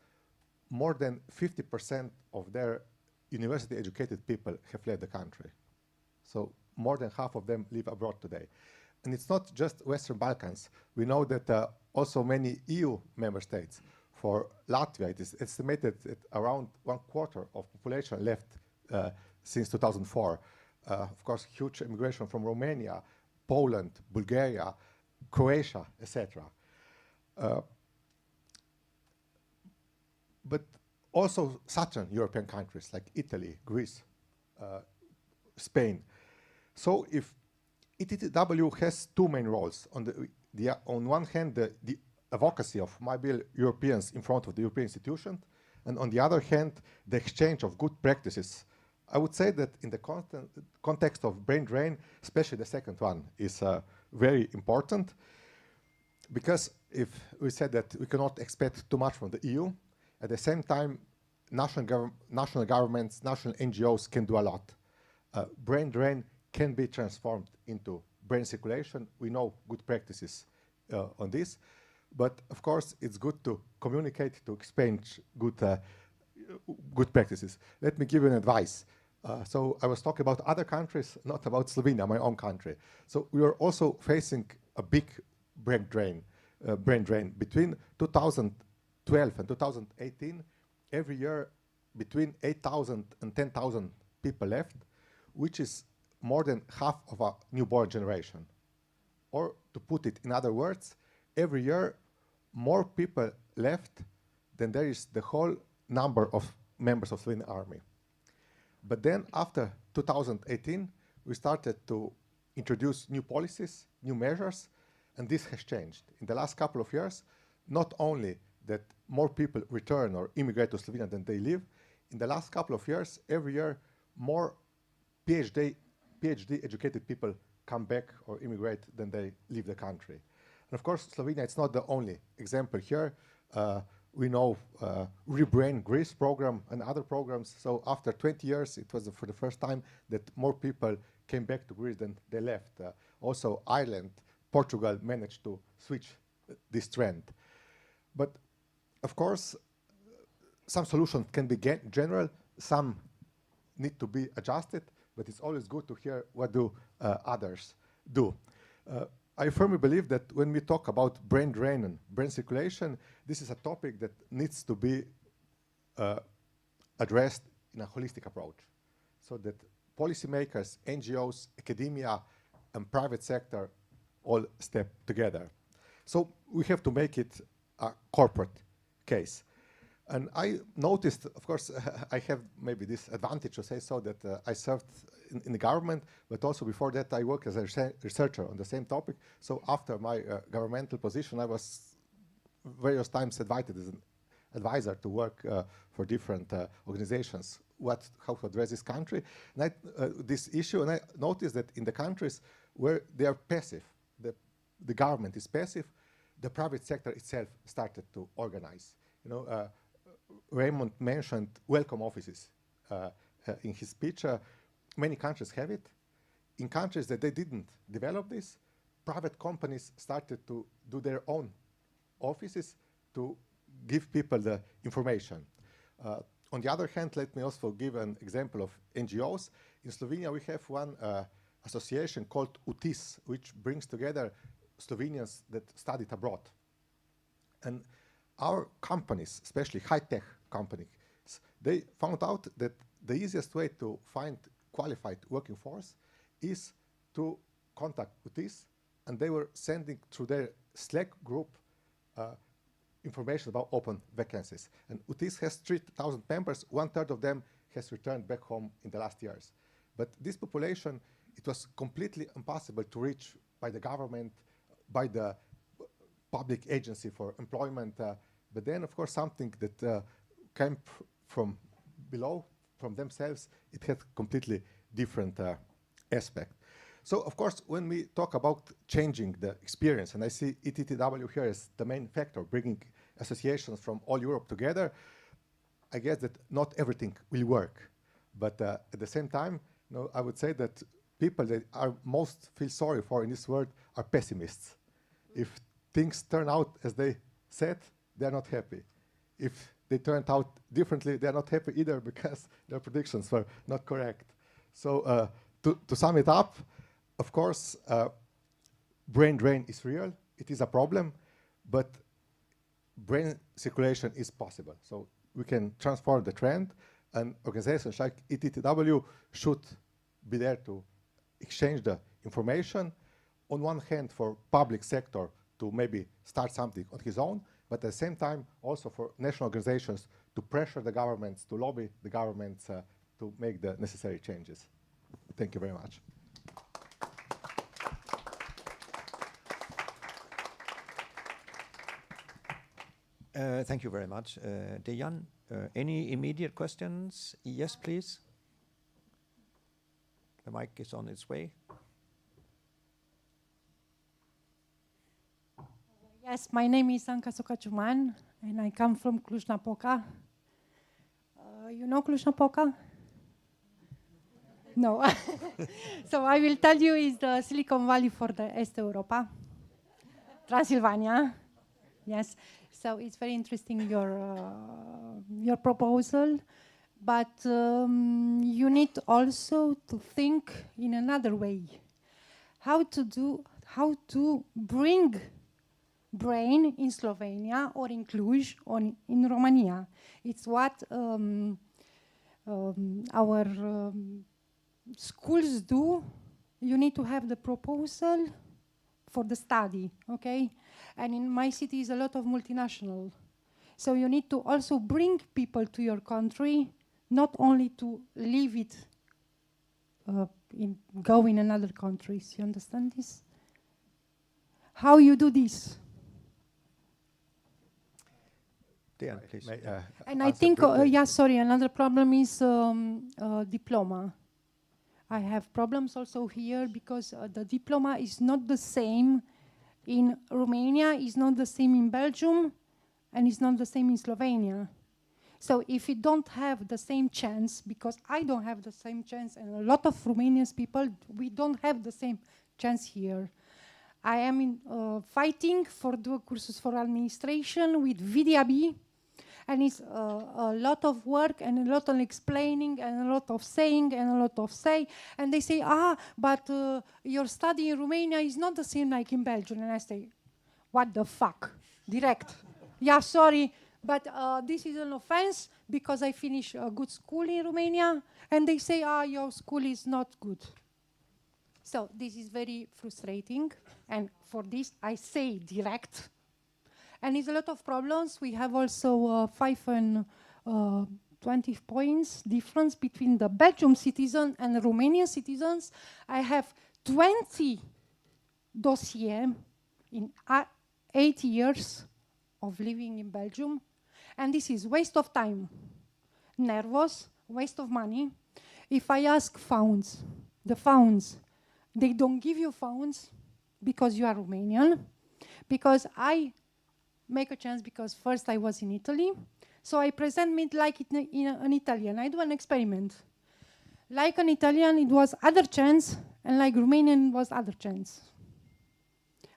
more than 50% of their university-educated people have left the country. So more than half of them live abroad today. And it's not just Western Balkans. We know that also many EU member states, for Latvia, it is estimated that around 1/4 of population left since 2004. Of course, huge immigration from Romania, Poland, Bulgaria, Croatia, etc. But also southern European countries like Italy, Greece, Spain. So if ETTW has two main roles. On one hand, the advocacy of mobile Europeans in front of the European institutions, and on the other hand, the exchange of good practices. I would say that in the context of brain drain, especially the second one is very important, because if we said that we cannot expect too much from the EU, at the same time, national governments, national NGOs can do a lot. Brain drain can be transformed into brain circulation. We know good practices on this, but of course it's good to communicate, to exchange good practices. Let me give you an advice. So I was talking about other countries, not about Slovenia, my own country. So we are also facing a big brain drain. Between 2012 and 2018, every year between 8,000 and 10,000 people left, which is more than half of a newborn generation. Or to put it in other words, every year more people left than there is the whole number of members of the Slovenian army. But then after 2018, we started to introduce new policies, new measures, and this has changed. In the last couple of years, not only that more people return or immigrate to Slovenia than they leave, in the last couple of years, every year, more PhD educated people come back or immigrate than they leave the country. And of course, Slovenia, it's not the only example here. We know Rebrain Greece program and other programs. So after 20 years, it was for the first time that more people came back to Greece than they left. Also, Ireland, Portugal managed to switch this trend. But of course, some solutions can be general, some need to be adjusted, but it's always good to hear what do others do. I firmly believe that when we talk about brain drain and brain circulation, this is a topic that needs to be addressed in a holistic approach, so that policymakers, NGOs, academia, and private sector all step together. So we have to make it a corporate case. And I noticed, of course, I have maybe this advantage to say so that I served in the government, but also before that I worked as a researcher on the same topic. So after my governmental position, I was various times invited as an advisor to work for different organizations, how to address this country, and this issue. And I noticed that in the countries where they are passive, the government is passive, the private sector itself started to organize. You know, Raymond mentioned welcome offices in his speech. Many countries have it. In countries that they didn't develop this, private companies started to do their own offices to give people the information. On the other hand, let me also give an example of NGOs. In Slovenia, we have one association called UTIS, which brings together Slovenians that studied abroad. And our companies, especially high-tech companies, they found out that the easiest way to find qualified working force is to contact UTIS, and they were sending through their Slack group information about open vacancies. And UTIS has 3,000 members, 1/3 of them has returned back home in the last years. But this population, it was completely impossible to reach by the government, by the public agency for employment, but then of course something that came from below, from themselves, it had completely different aspect. So of course when we talk about changing the experience, and I see ETTW here as the main factor, bringing associations from all Europe together, I guess that not everything will work. But at the same time, you know, I would say that people that are most feel sorry for in this world are pessimists. If things turn out as they said, they're not happy. If they turned out differently, they're not happy either because their predictions were not correct. So to sum it up, of course, brain drain is real. It is a problem, but brain circulation is possible. So we can transform the trend, and organizations like ETTW should be there to exchange the information, on one hand for public sector to maybe start something on his own, but at the same time also for national organizations to pressure the governments, to lobby the governments to make the necessary changes. Thank you very much.
Thank you very much, Dejan. Any immediate questions? Yes, please. The mic is on its way.
Yes, my name is Anca Socaciuman, and I come from Cluj-Napoca. You know Cluj-Napoca? No. So I will tell you, it's the Silicon Valley for the East Europa, Transylvania. Yes. So it's very interesting your proposal, but you need also to think in another way. How to bring brain in Slovenia or in Cluj or in Romania. It's what our schools do. You need to have the proposal for the study, okay? And in my city is a lot of multinational. So you need to also bring people to your country, not only to leave it, go in another countries. You understand this? How you do this?
Dan, please.
And I think, sorry, another problem is diploma. I have problems also here because the diploma is not the same in Romania, is not the same in Belgium, and it's not the same in Slovenia. So if you don't have the same chance, because I don't have the same chance, and a lot of Romanian people, we don't have the same chance here. I am fighting for the courses for administration with VDAB, and it's a lot of work and a lot of explaining and a lot of saying and a lot of say. And they say, but your study in Romania is not the same like in Belgium. And I say, what the fuck? Direct. Yeah, sorry, but this is an offense because I finish a good school in Romania, and they say, your school is not good. So this is very frustrating, and for this I say direct. And it's a lot of problems. We have also 5 and 20 points difference between the Belgium citizen and the Romanian citizens. I have 20 dossiers in 8 years of living in Belgium, and this is waste of time, nervous, waste of money. If I ask funds, the funds, they don't give you funds because you are Romanian, because I make a chance because first I was in Italy, so I present me like in an Italian. I do an experiment. Like an Italian, it was other chance, and like Romanian was other chance.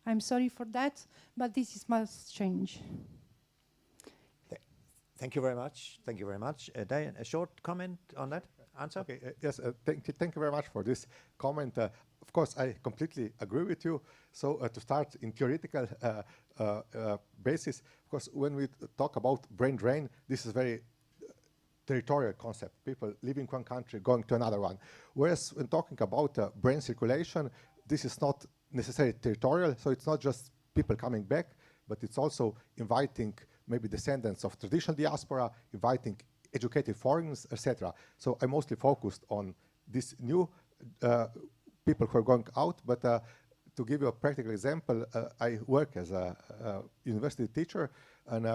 I'm sorry for that, but this is must change.
Thank you very much. Thank you very much. Diane, a short comment on that answer?
Okay, yes, thank you very much for this comment. Of course, I completely agree with you. So to start in theoretical basis, of course, when we talk about brain drain, this is very territorial concept. People leaving one country, going to another one. Whereas when talking about brain circulation, this is not necessarily territorial. So it's not just people coming back, but it's also inviting maybe descendants of traditional diaspora, inviting educated foreigners, etc. So I mostly focused on this new people who are going out, but to give you a practical example, I work as a university teacher, and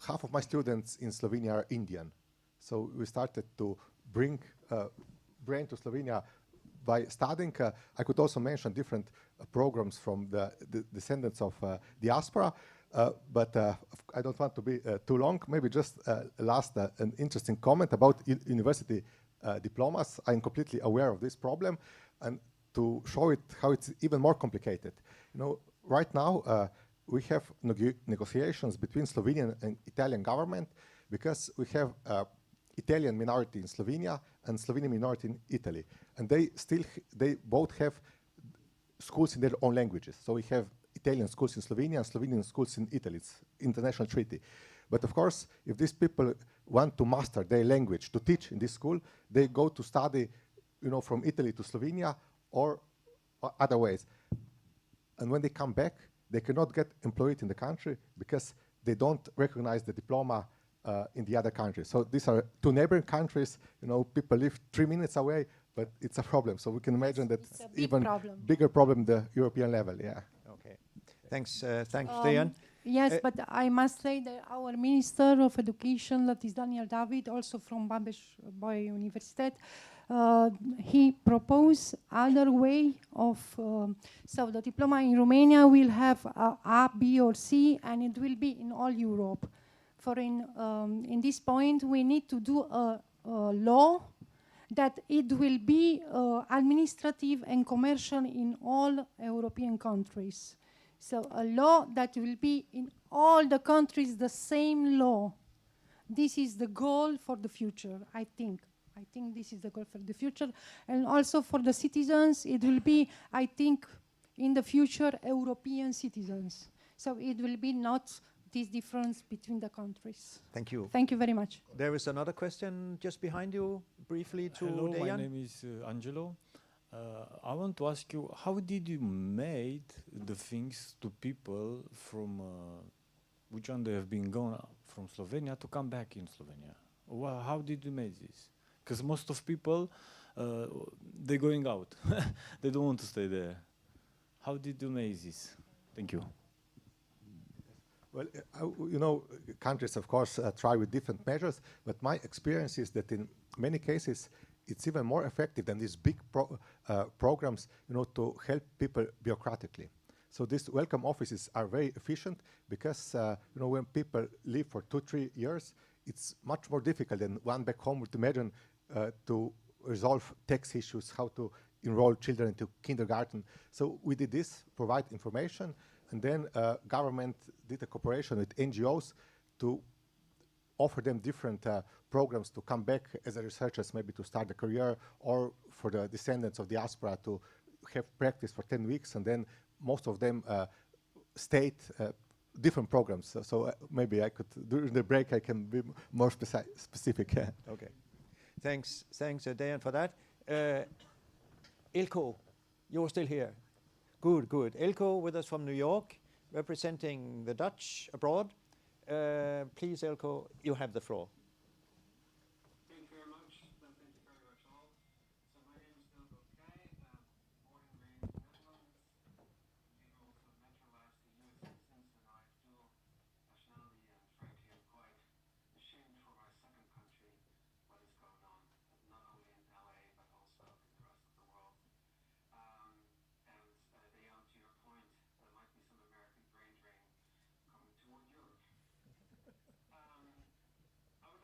half of my students in Slovenia are Indian. So we started to bring brain to Slovenia by studying. I could also mention different programs from the descendants of diaspora, but I don't want to be too long. Maybe just last an interesting comment about university diplomas. I'm completely aware of this problem, and to show it how it's even more complicated. You know, right now we have negotiations between Slovenian and Italian government because we have Italian minority in Slovenia and Slovenian minority in Italy, and they both have schools in their own languages. So we have Italian schools in Slovenia and Slovenian schools in Italy. It's international treaty. But of course, if these people want to master their language to teach in this school, they go to study, you know, from Italy to Slovenia or other ways. And when they come back, they cannot get employed in the country because they don't recognize the diploma in the other countries. So these are two neighboring countries. You know, people live 3 minutes away, but it's a problem. So we can imagine that it's even bigger problem the European level. Yeah.
Okay. Thanks. Thanks, Diane.
Yes, but I must say that our Minister of Education, that is Daniel David, also from Babes-Bolyai University, he proposed other way of, so the diploma in Romania will have A, B or C, and it will be in all Europe. For in this point, we need to do a law that it will be administrative and commercial in all European countries. So a law that will be in all the countries the same law. This is the goal for the future, I think. I think this is the goal for the future. And also for the citizens, it will be, I think, in the future, European citizens. So it will be not this difference between the countries.
Thank you.
Thank you very much.
There is another question just behind you, briefly to
Hello,
Dejan.
my name is Angelo. I want to ask you, how did you made the things to people from which one they have been gone from Slovenia to come back in Slovenia? Well, how did you make this? Because most of people, they're going out. They don't want to stay there. How did you make this? Thank you.
Well, you know, countries, of course, try with different measures, but my experience is that in many cases, it's even more effective than these big programs, you know, to help people bureaucratically. So these welcome offices are very efficient because, you know, when people live for 2-3 years, it's much more difficult than one back home would imagine to resolve tax issues, how to enroll children into kindergarten. So we did this, provide information, and then government did a cooperation with NGOs to offer them different programs to come back as a researchers, maybe to start a career, or for the descendants of diaspora to have practice for 10 weeks, and then most of them stayed different programs. So maybe I could, during the break, I can be more specific.
Okay. Thanks, Dejan, for that. Ilko, you're still here. Good. Ilko with us from New York, representing the Dutch abroad. Please, Ilko, you have the floor.
Thank you very much. Thank you very much all. So my name is Ilko Kay, born and raised in the Netherlands. We've also naturalized the US citizens, and I have dual nationality, and frankly I'm quite ashamed for my second country what is going on, not only in LA but also in the rest of the world. Dejan, to your point, there might be some American brain drain coming toward Europe. I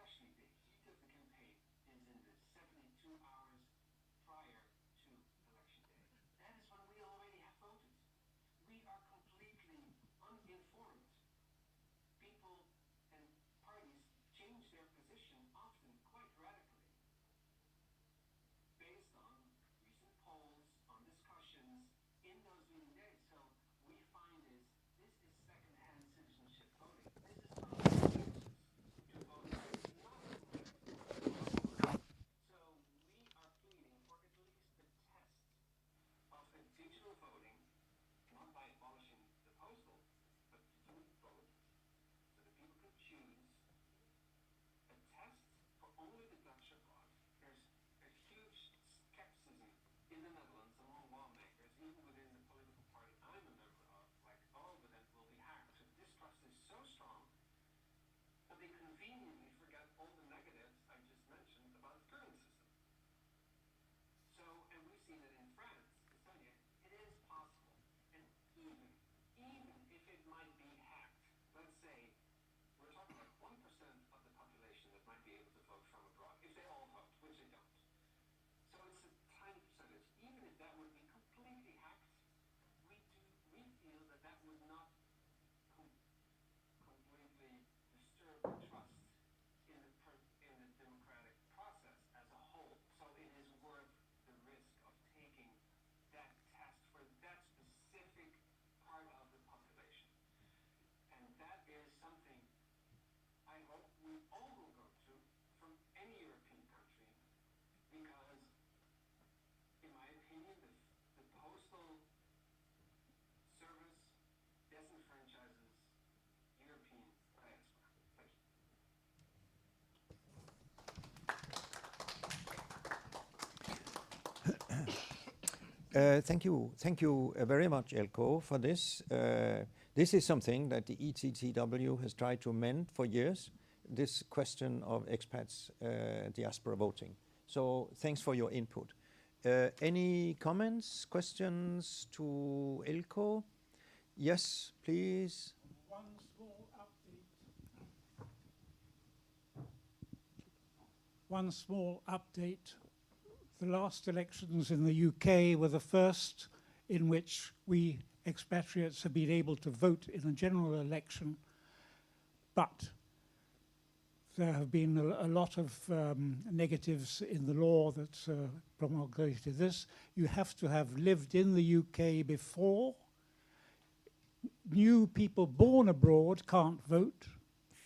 especially the heat of the campaign is in the 72 hours prior to election day. That is when we already have voted. We are completely uninformed. People and parties change their position often quite radically based on recent polls, on discussions in those leading days. So we find this is second-hand citizenship voting. This is not to vote. It's not a right. So we are pleading for at least the test of a digital voting, not by abolishing the postal, but to vote so that people could choose a test for only the Dutch abroad. There's a huge skepticism in the Netherlands among lawmakers, even within the political party I'm a member of, like, oh, but that will be hacked. So distrust is so strong that they conveniently forget all the negatives I just mentioned about the current system. So, and we see that in France, Estonia, it is possible. And even if it might be hacked, let's say we're talking about 1% of the population that might be able to vote from abroad, if they all vote, which they don't. So it's a tiny percentage. Even if that would be completely hacked, we feel that that would not completely disturb the trust in the democratic process as a whole. So it is worth the risk of taking that test for that specific part of the population. And that is something I hope we all will go to from any European country, because, in my opinion, the postal service disenfranchises European diaspora. Thank you.
Thank you very much, Elko, for this. This is something that the ETTW has tried to amend for years, this question of expats diaspora voting. So thanks for your input. Any comments, questions to Elko? Yes, please.
One small update. One small update. The last elections in the UK were the first in which we expatriates have been able to vote in a general election, but there have been a lot of negatives in the law that promulgated this. You have to have lived in the UK before. New people born abroad can't vote,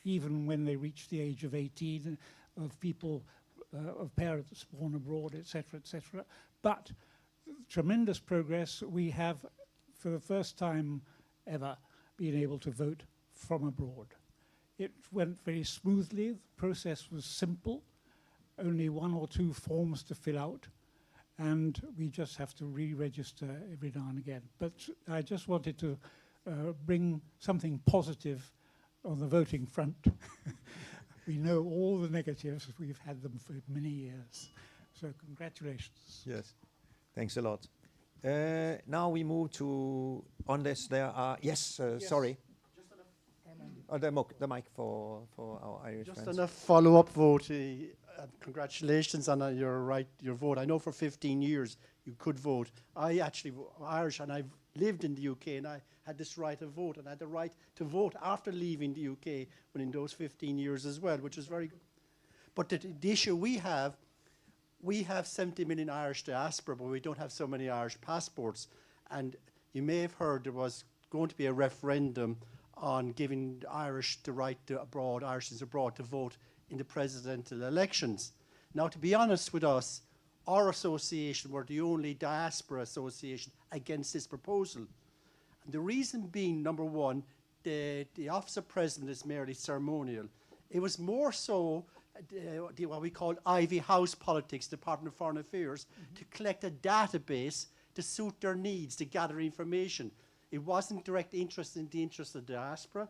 even when they reach the age of 18, of people, of parents born abroad, etc., etc. But tremendous progress. We have, for the first time ever, been able to vote from abroad. It went very smoothly. The process was simple. Only 1 or 2 forms to fill out, and we just have to re-register every now and again. But I just wanted to bring something positive on the voting front. We know all the negatives. We've had them for many years. So congratulations.
Yes, thanks a lot. Now we move to, unless there are, yes, yes. Sorry. The mic for our Irish friends.
Just on a follow-up vote, congratulations on your vote. I know for 15 years you could vote. I actually Irish, and I've lived in the UK, and I had this right of vote, and I had the right to vote after leaving the UK within those 15 years as well, which is very good. But the issue we have 70 million Irish diaspora, but we don't have so many Irish passports. And you may have heard there was going to be a referendum on giving Irish the right to abroad, Irishans abroad, to vote in the presidential elections. Now, to be honest with us, our association were the only diaspora association against this proposal. And the reason being, number one, the office of president is merely ceremonial. It was more so what we call Ivy House politics, Department of Foreign Affairs, to collect a database to suit their needs, to gather information. It wasn't direct interest in the interest of the diaspora.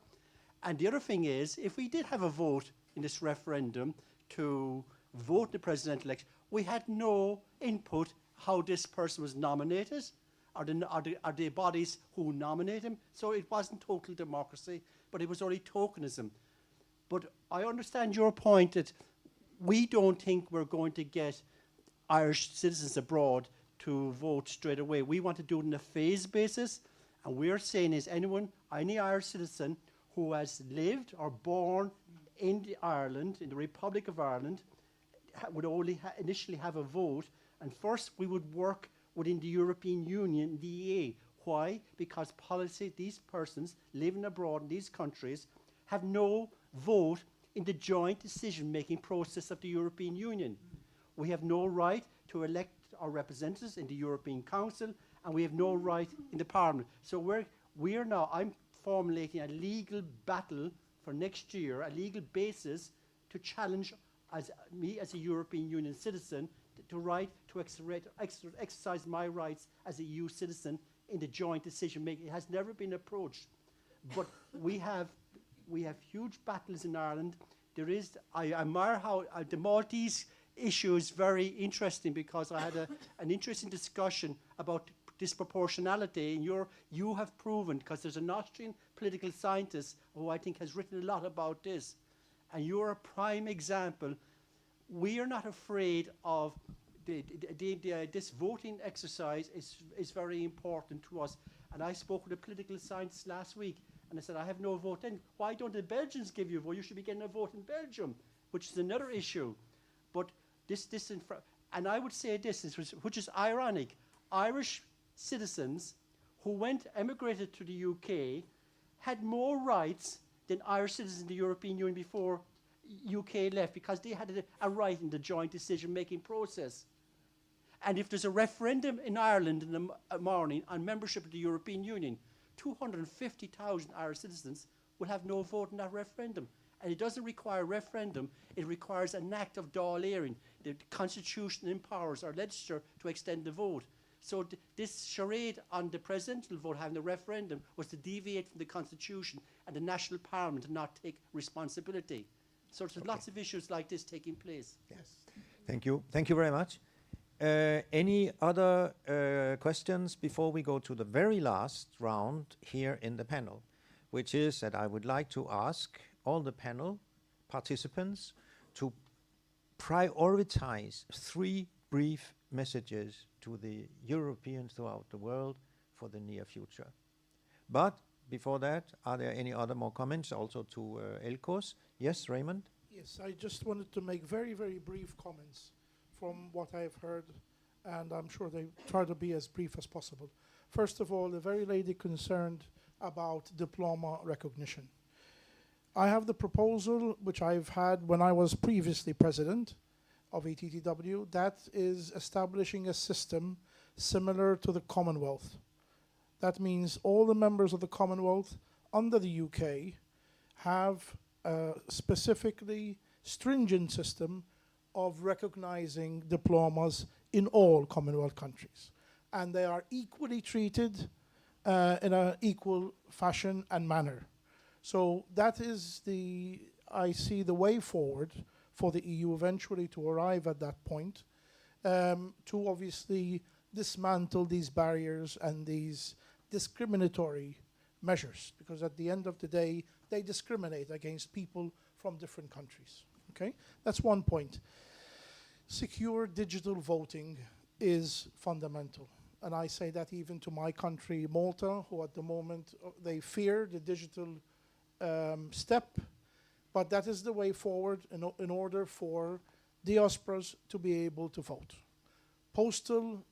And the other thing is, if we did have a vote in this referendum to vote in the presidential election, we had no input how this person was nominated, or the bodies who nominate him. So it wasn't total democracy, but it was only tokenism. But I understand your point that we don't think we're going to get Irish citizens abroad to vote straight away. We want to do it on a phased basis, and we're saying is any Irish citizen who has lived or born in Ireland, in the Republic of Ireland, would only initially have a vote, and first we would work within the European Union, the EA. Why? Because these persons living abroad in these countries have no vote in the joint decision-making process of the European Union. We have no right to elect our representatives in the European Council, and we have no right in the Parliament. So I'm formulating a legal battle for next year, a legal basis to challenge me as a European Union citizen to exercise my rights as a EU citizen in the joint decision making. It has never been approached, but we have huge battles in Ireland. I admire how the Maltese issue is very interesting, because I had an interesting discussion about disproportionality, and you have proven, because there's an Austrian political scientist who I think has written a lot about this, and you're a prime example. We are not afraid of this voting exercise is very important to us. And I spoke with a political scientist last week, and I said, I have no vote in. Why don't the Belgians give you a vote? You should be getting a vote in Belgium, which is another issue. But and I would say this, which is ironic. Irish citizens who emigrated to the UK had more rights than Irish citizens in the European Union before UK left, because they had a right in the joint decision-making process. And if there's a referendum in Ireland in the morning on membership of the European Union, 250,000 Irish citizens will have no vote in that referendum. And it doesn't require a referendum, it requires an act of Dáil Éireann. The Constitution empowers our legislature to extend the vote. So this charade on the presidential vote having a referendum was to deviate from the Constitution and the National Parliament to not take responsibility. So there's lots of issues like this taking place.
Yes. Thank you. Thank you very much. Any other questions before we go to the very last round here in the panel, which is that I would like to ask all the panel participants to prioritize 3 brief messages to the Europeans throughout the world for the near future. But before that, are there any other more comments also to Elkos? Yes, Raymond?
Yes, I just wanted to make very, very brief comments from what I've heard, and I'm sure they try to be as brief as possible. First of all, the very lady concerned about diploma recognition. I have the proposal, which I've had when I was previously president of ETTW, that is establishing a system similar to the Commonwealth. That means all the members of the Commonwealth under the UK have a specifically stringent system of recognizing diplomas in all Commonwealth countries. And they are equally treated in an equal fashion and manner. So that is I see the way forward for the EU eventually to arrive at that point, to obviously dismantle these barriers and these discriminatory measures, because at the end of the day, they discriminate against people from different countries. Okay, that's one point. Secure digital voting is fundamental. And I say that even to my country, Malta, who at the moment, they fear the digital step, but that is the way forward in order for diasporas to be able to vote. Postal,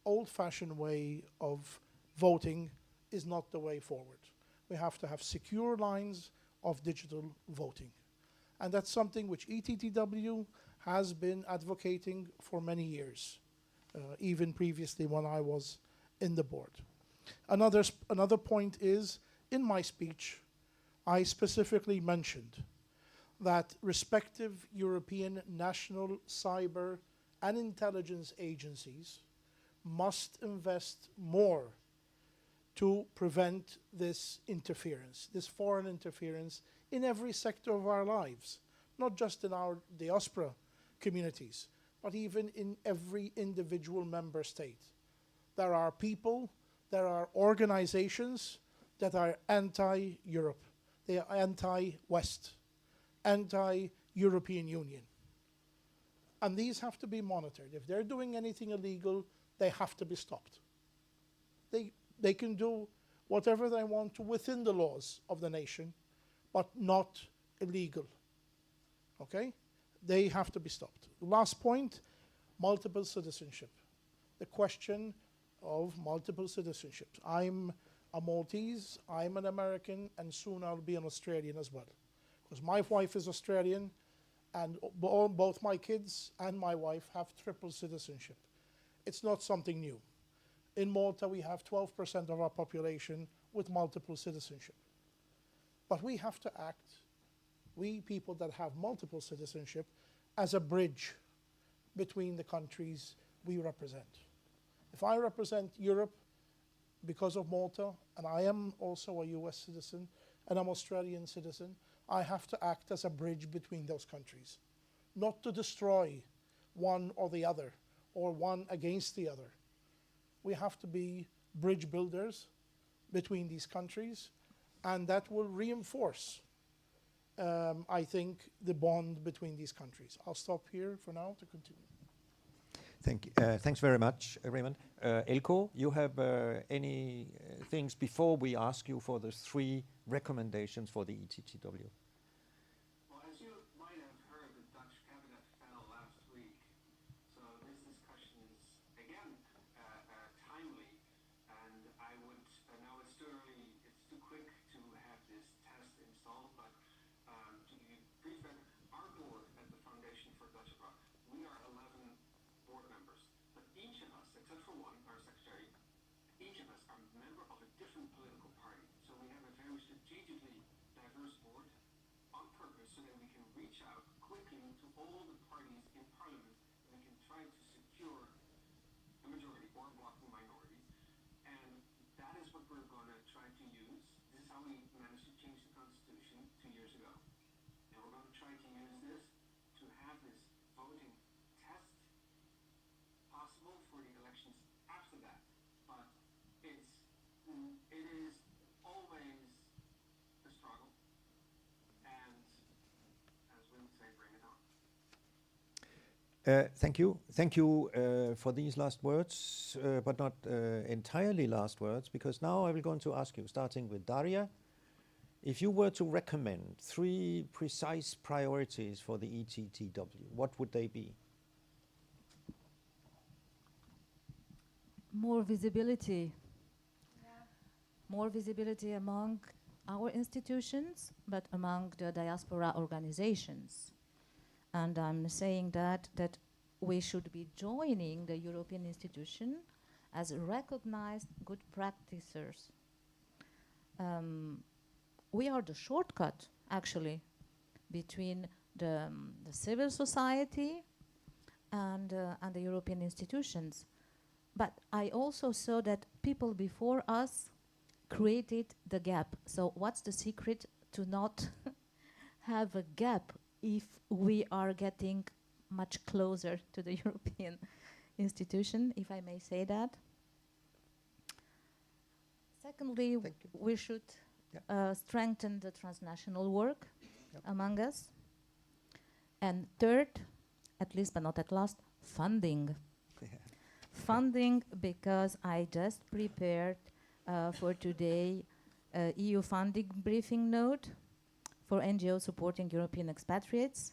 old-fashioned way of voting is not the way forward. We have to have secure lines of digital voting. And that's something which ETTW has been advocating for many years, even previously when I was in the board. Another point is, in my speech, I specifically mentioned that respective European national cyber and intelligence agencies must invest more to prevent this interference, this foreign interference in every sector of our lives, not just in our diaspora communities, but even in every individual member state. There are people, there are organizations that are anti-Europe, they are anti-West. anti-European Union. And these have to be monitored. If they're doing anything illegal, they have to be stopped. They can do whatever they want to within the laws of the nation, but not illegal. Okay? They have to be stopped. Last point, multiple citizenship. The question of multiple citizenships. I'm a Maltese, I'm an American, and soon I'll be an Australian as well. Because my wife is Australian, and both my kids and my wife have triple citizenship. It's not something new. In Malta, we have 12% of our population with multiple citizenship. But we have to act, we people that have multiple citizenship, as a bridge between the countries we represent. If I represent Europe because of Malta, and I am also a US citizen, and I'm Australian citizen, I have to act as a bridge between those countries, not to destroy one or the other, or one against the other. We have to be bridge builders between these countries, and that will reinforce, I think, the bond between these countries. I'll stop here for now to continue.
Thank you. Thanks very much, Raymond. Elko, you have any things before we ask you for the 3 recommendations for the ETTW?
Well, as you might have heard, the Dutch cabinet fell last week, so this discussion is again timely, and I would know it's too early, it's too quick to have this test installed, but to give you brief, our board at the Foundation for Diaspora, we are 11 board members, but each of us, except for one, our secretary, each of us are a member of a different political party. So we have a very strategically diverse board on purpose so that we can reach out quickly to all the parties in Parliament and we can try to secure a majority or block the minority. And that is what we're going to try to use. This is how we managed to change the Constitution 2 years ago. And we're going to try to use this to have this voting test possible for the elections after that. But it is always a struggle, and as we would say, bring it on.
Thank you. Thank you for these last words, but not entirely last words, because now I will go to ask you, starting with Daria, if you were to recommend 3 precise priorities for the ETTW, what would they be?
More visibility. More visibility among our institutions, but among the diaspora organizations. And I'm saying that we should be joining the European institution as recognized good practitioners. We are the shortcut, actually, between the civil society and the European institutions. But I also saw that people before us created the gap. So what's the secret to not have a gap if we are getting much closer to the European institution, if I may say that? Secondly, we should strengthen the transnational work among us. And third, at least but not at last, funding. Funding, because I just prepared for today EU funding briefing note for NGOs supporting European expatriates.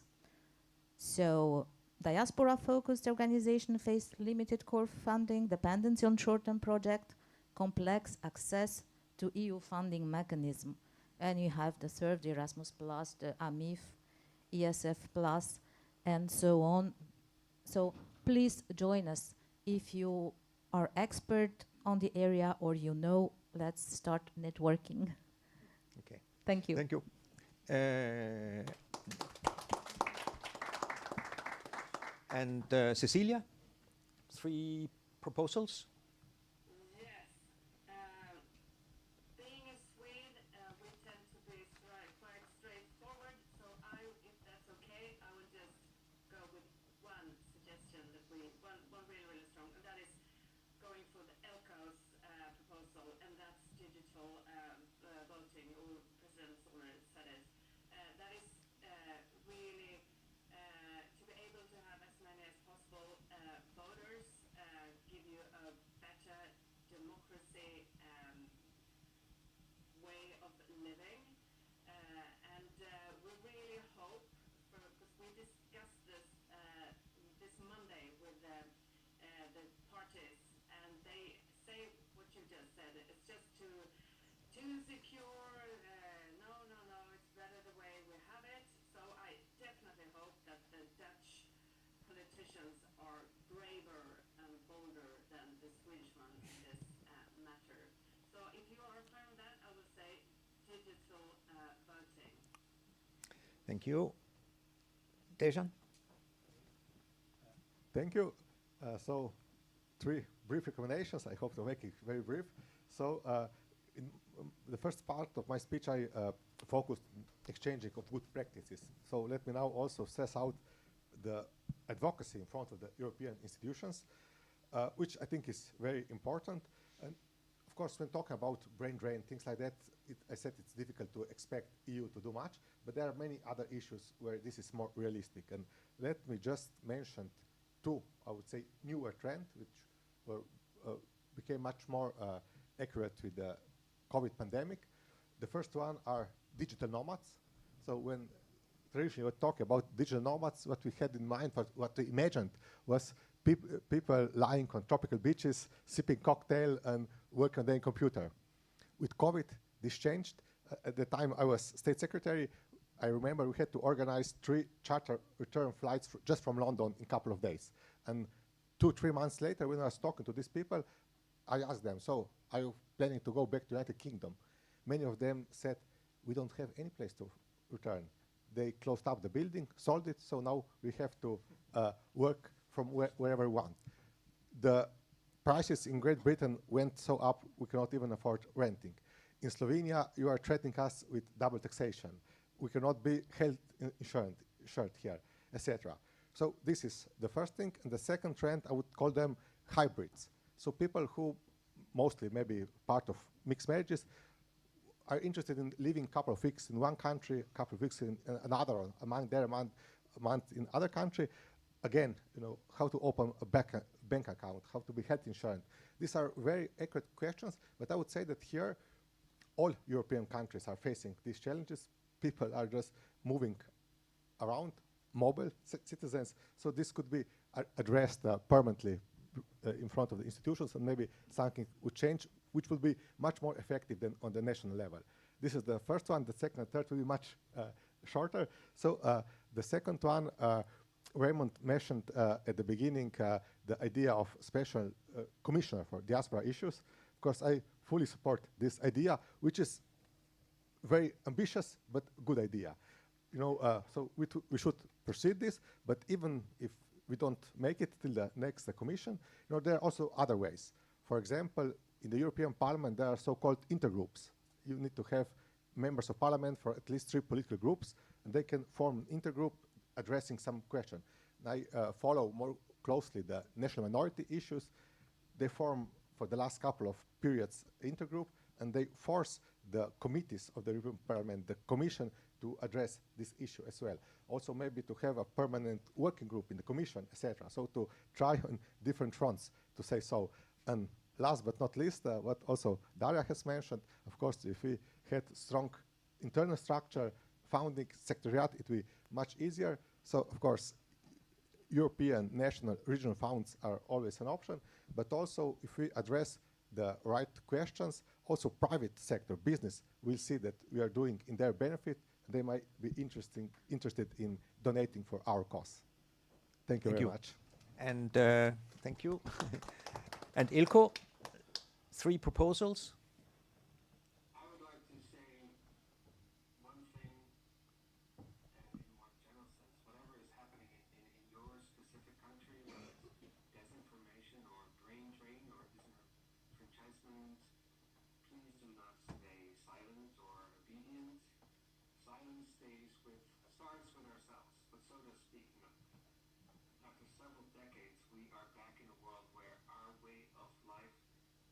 So diaspora-focused organization face limited core funding, dependency on short-term project, complex access to EU funding mechanism. And you have the third, the Erasmus+, the AMIF, ESF+, and so on. So please join us. If you are expert on the area or you know, let's start networking.
Okay.
Thank you.
Thank you. And Cecilia, 3 proposals?
Yes. Being a Swede, we tend to be quite straightforward, so if that's okay, I would just go with one suggestion that one really strong, and that is going for the ELCO's proposal, and that's digital voting, or President already said it. That is politicians are braver and bolder than the Swedish one in this matter. So if you are affirming that, I will say digital voting.
Thank you. Dejan?
Thank you. So, 3 brief recommendations. I hope to make it very brief. So, in the first part of my speech, I focused on exchanging of good practices. So, let me now also stress out the advocacy in front of the European institutions, which I think is very important. And of course, when talking about brain drain, things like that, I said it's difficult to expect EU to do much, but there are many other issues where this is more realistic. And let me just mention 2, I would say, newer trends, which were, became much more accurate with the COVID pandemic. The first one are digital nomads. So when traditionally we talk about digital nomads, what we had in mind, what we imagined was people lying on tropical beaches, sipping cocktail and working on their computer. With COVID, this changed. At the time I was state secretary, I remember we had to organize 3 charter return flights just from London in a couple of days. And 2-3 months later, when I was talking to these people, I asked them, so are you planning to go back to the United Kingdom? Many of them said, we don't have any place to return. They closed up the building, sold it, so now we have to work from wherever we want. The prices in Great Britain went so up, we cannot even afford renting. In Slovenia, you are threatening us with double taxation. We cannot be health insured here, etc. So this is the first thing. And the second trend, I would call them hybrids. So people who mostly maybe part of mixed marriages are interested in living a couple of weeks in one country, a couple of weeks in another, a month in other country. Again, you know, how to open a bank account, how to be health insured. These are very accurate questions, but I would say that here, all European countries are facing these challenges. People are just moving around, mobile citizens, so this could be addressed permanently in front of the institutions, and maybe something would change, which will be much more effective than on the national level. This is the first one. The second and third will be much shorter. So the second one, Raymond mentioned at the beginning the idea of special commissioner for diaspora issues. Of course, I fully support this idea, which is very ambitious but good idea. You know, so we should proceed this, but even if we don't make it till the next commission, you know, there are also other ways. For example, in the European Parliament, there are so-called intergroups. You need to have members of parliament for at least 3 political groups, and they can form an intergroup addressing some question. And I follow more closely the national minority issues. They form, for the last couple of periods, intergroup, and they force the committees of the European Parliament, the Commission, to address this issue as well. Also maybe to have a permanent working group in the Commission, etc. So to try on different fronts, to say so. And last but not least, what also Daria has mentioned, of course, if we had strong internal structure, founding secretariat, it would be much easier. So of course, European, national, regional funds are always an option, but also if we address the right questions, also private sector, business, will see that we are doing in their benefit, and they might be interested in donating for our cause. Thank you very much.
And thank you. And Ilko, 3 proposals.
I would like to say one thing in a more general sense. Whatever is happening in your specific country, whether it's disinformation or brain drain or disenfranchisement, please do not stay silent or obedient. Silence starts with ourselves, but so does speaking up. After several decades, we are back in a world where our way of life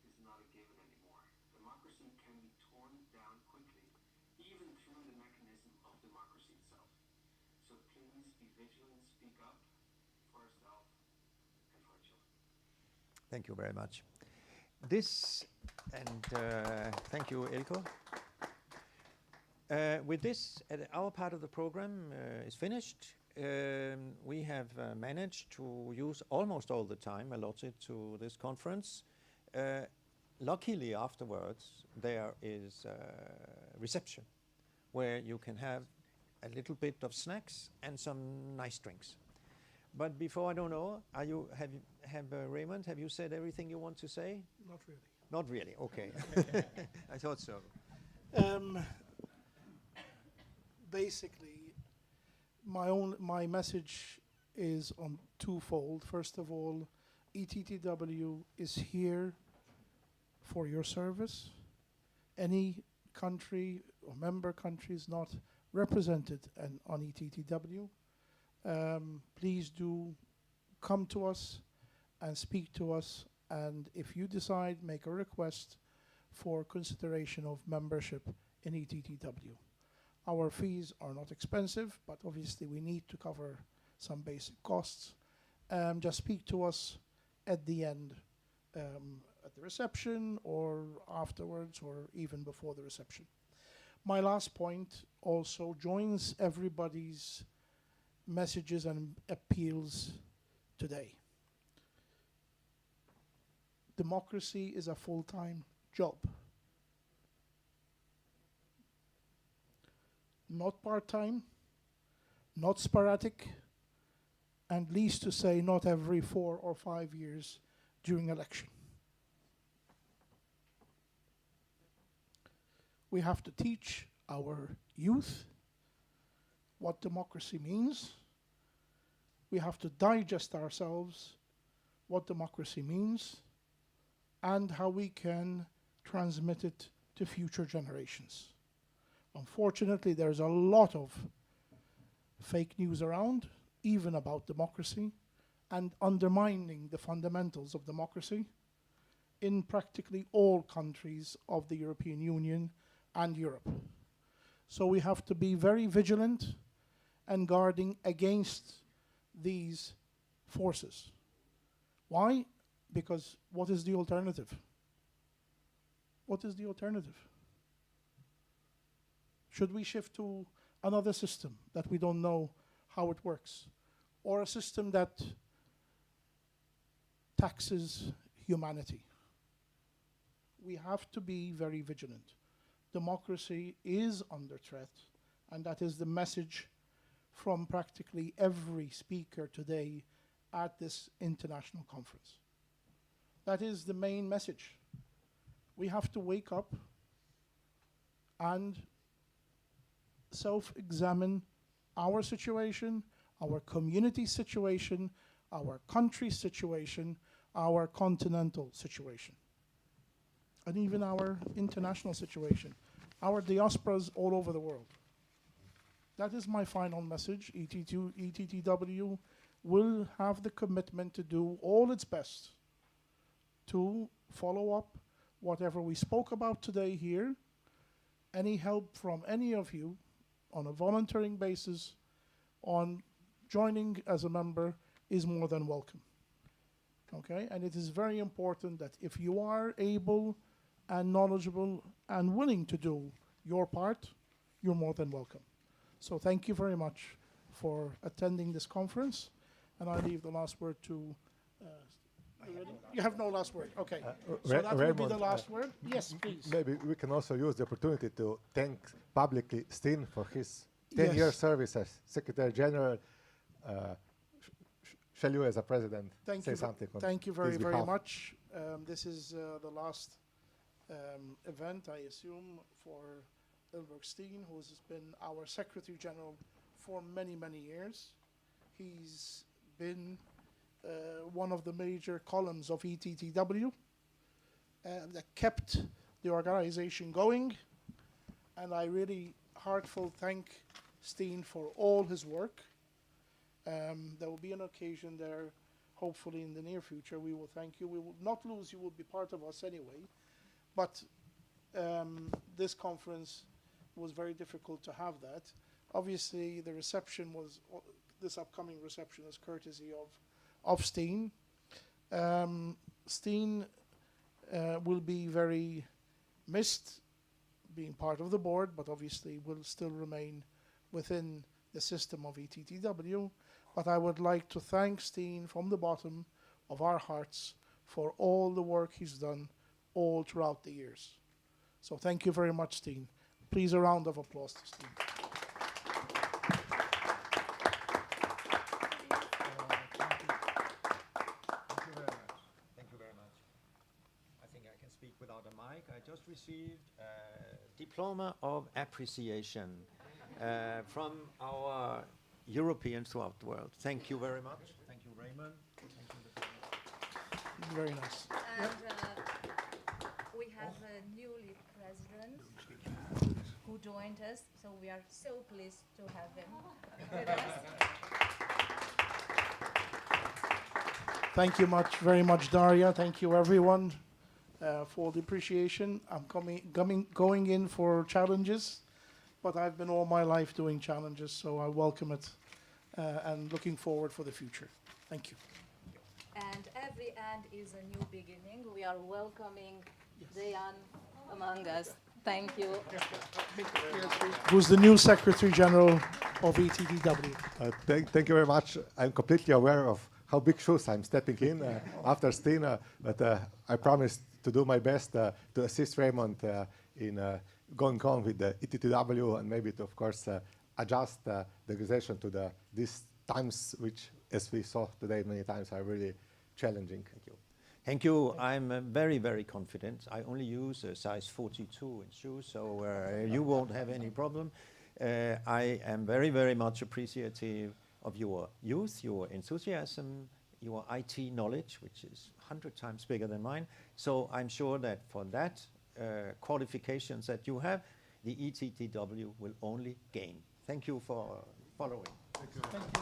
is not a given anymore. Democracy can be torn down quickly, even through the mechanism of democracy itself. So please be vigilant, speak up for yourself and for our children.
Thank you very much. This, and thank you, Ilko. With this, our part of the program is finished. We have managed to use almost all the time allotted to this conference. Luckily, afterwards, there is a reception where you can have a little bit of snacks and some nice drinks. But before, I don't know, Raymond, have you said everything you want to say?
Not really.
Not really, okay. I thought so.
Basically, my message is on twofold. First of all, ETTW is here for your service. Any country or member countries not represented on ETTW, please do come to us and speak to us, and if you decide, make a request for consideration of membership in ETTW. Our fees are not expensive, but obviously we need to cover some basic costs. Just speak to us at the end, at the reception or afterwards or even before the reception. My last point also joins everybody's messages and appeals today. Democracy is a full-time job. Not part-time, not sporadic, and least to say not every 4 or 5 years during election. We have to teach our youth what democracy means. We have to digest ourselves what democracy means and how we can transmit it to future generations. Unfortunately, there's a lot of fake news around, even about democracy, and undermining the fundamentals of democracy in practically all countries of the European Union and Europe. So we have to be very vigilant and guarding against these forces. Why? Because what is the alternative? What is the alternative? Should we shift to another system that we don't know how it works? Or a system that taxes humanity? We have to be very vigilant. Democracy is under threat, and that is the message from practically every speaker today at this international conference. That is the main message. We have to wake up and self-examine our situation, our community situation, our country situation, our continental situation, and even our international situation, our diasporas all over the world. That is my final message. ETTW will have the commitment to do all its best to follow up whatever we spoke about today here. Any help from any of you on a volunteering basis on joining as a member is more than welcome. Okay, and it is very important that if you are able and knowledgeable and willing to do your part, you're more than welcome. So thank you very much for attending this conference, and I leave the last word to you have no last word. Okay. So that will be the last word. Yes, please.
Maybe we can also use the opportunity to thank publicly Steen for his 10-year service as Secretary General. Shall you, as a president, say something?
Thank you very, very much. This is the last event, I assume, for Ilberg Steen, who has been our Secretary General for many, many years. He's been one of the major columns of ETTW that kept the organization going, and I really heartfelt thank Steen for all his work. There will be an occasion there, hopefully in the near future. We will thank you. We will not lose you. Will be part of us anyway, but this conference was very difficult to have that. Obviously, the reception was this upcoming reception is courtesy of Steen. Steen will be very missed being part of the board, but obviously will still remain within the system of ETTW. But I would like to thank Steen from the bottom of our hearts for all the work he's done all throughout the years. So thank you very much, Steen. Please, a round of applause to Steen.
just received a diploma of appreciation from our Europeans throughout the world. Thank you very much. Thank you, Raymond. Thank you.
Very nice.
And we have a newly president who joined us, so we are so pleased to have him with us.
Thank you very much, Daria. Thank you, everyone, for the appreciation. I'm going in for challenges, but I've been all my life doing challenges, so I welcome it and looking forward for the future. Thank you.
And every end is a new beginning. We are welcoming Dejan among us. Thank you.
Who's the new Secretary General of ETTW.
Thank you very much. I'm completely aware of how big shoes I'm stepping in after Stina, but I promise to do my best to assist Raymond in going on with the ETTW and maybe to, of course, adjust the organization to these times, which, as we saw today many times, are really challenging. Thank you.
Thank you. I'm very, very confident. I only use a size 42 in shoes, so you won't have any problem. I am very, very much appreciative of your youth, your enthusiasm, your IT knowledge, which is 100 times bigger than mine. So I'm sure that for that qualifications that you have, the ETTW will only gain. Thank you for following.
Thank you.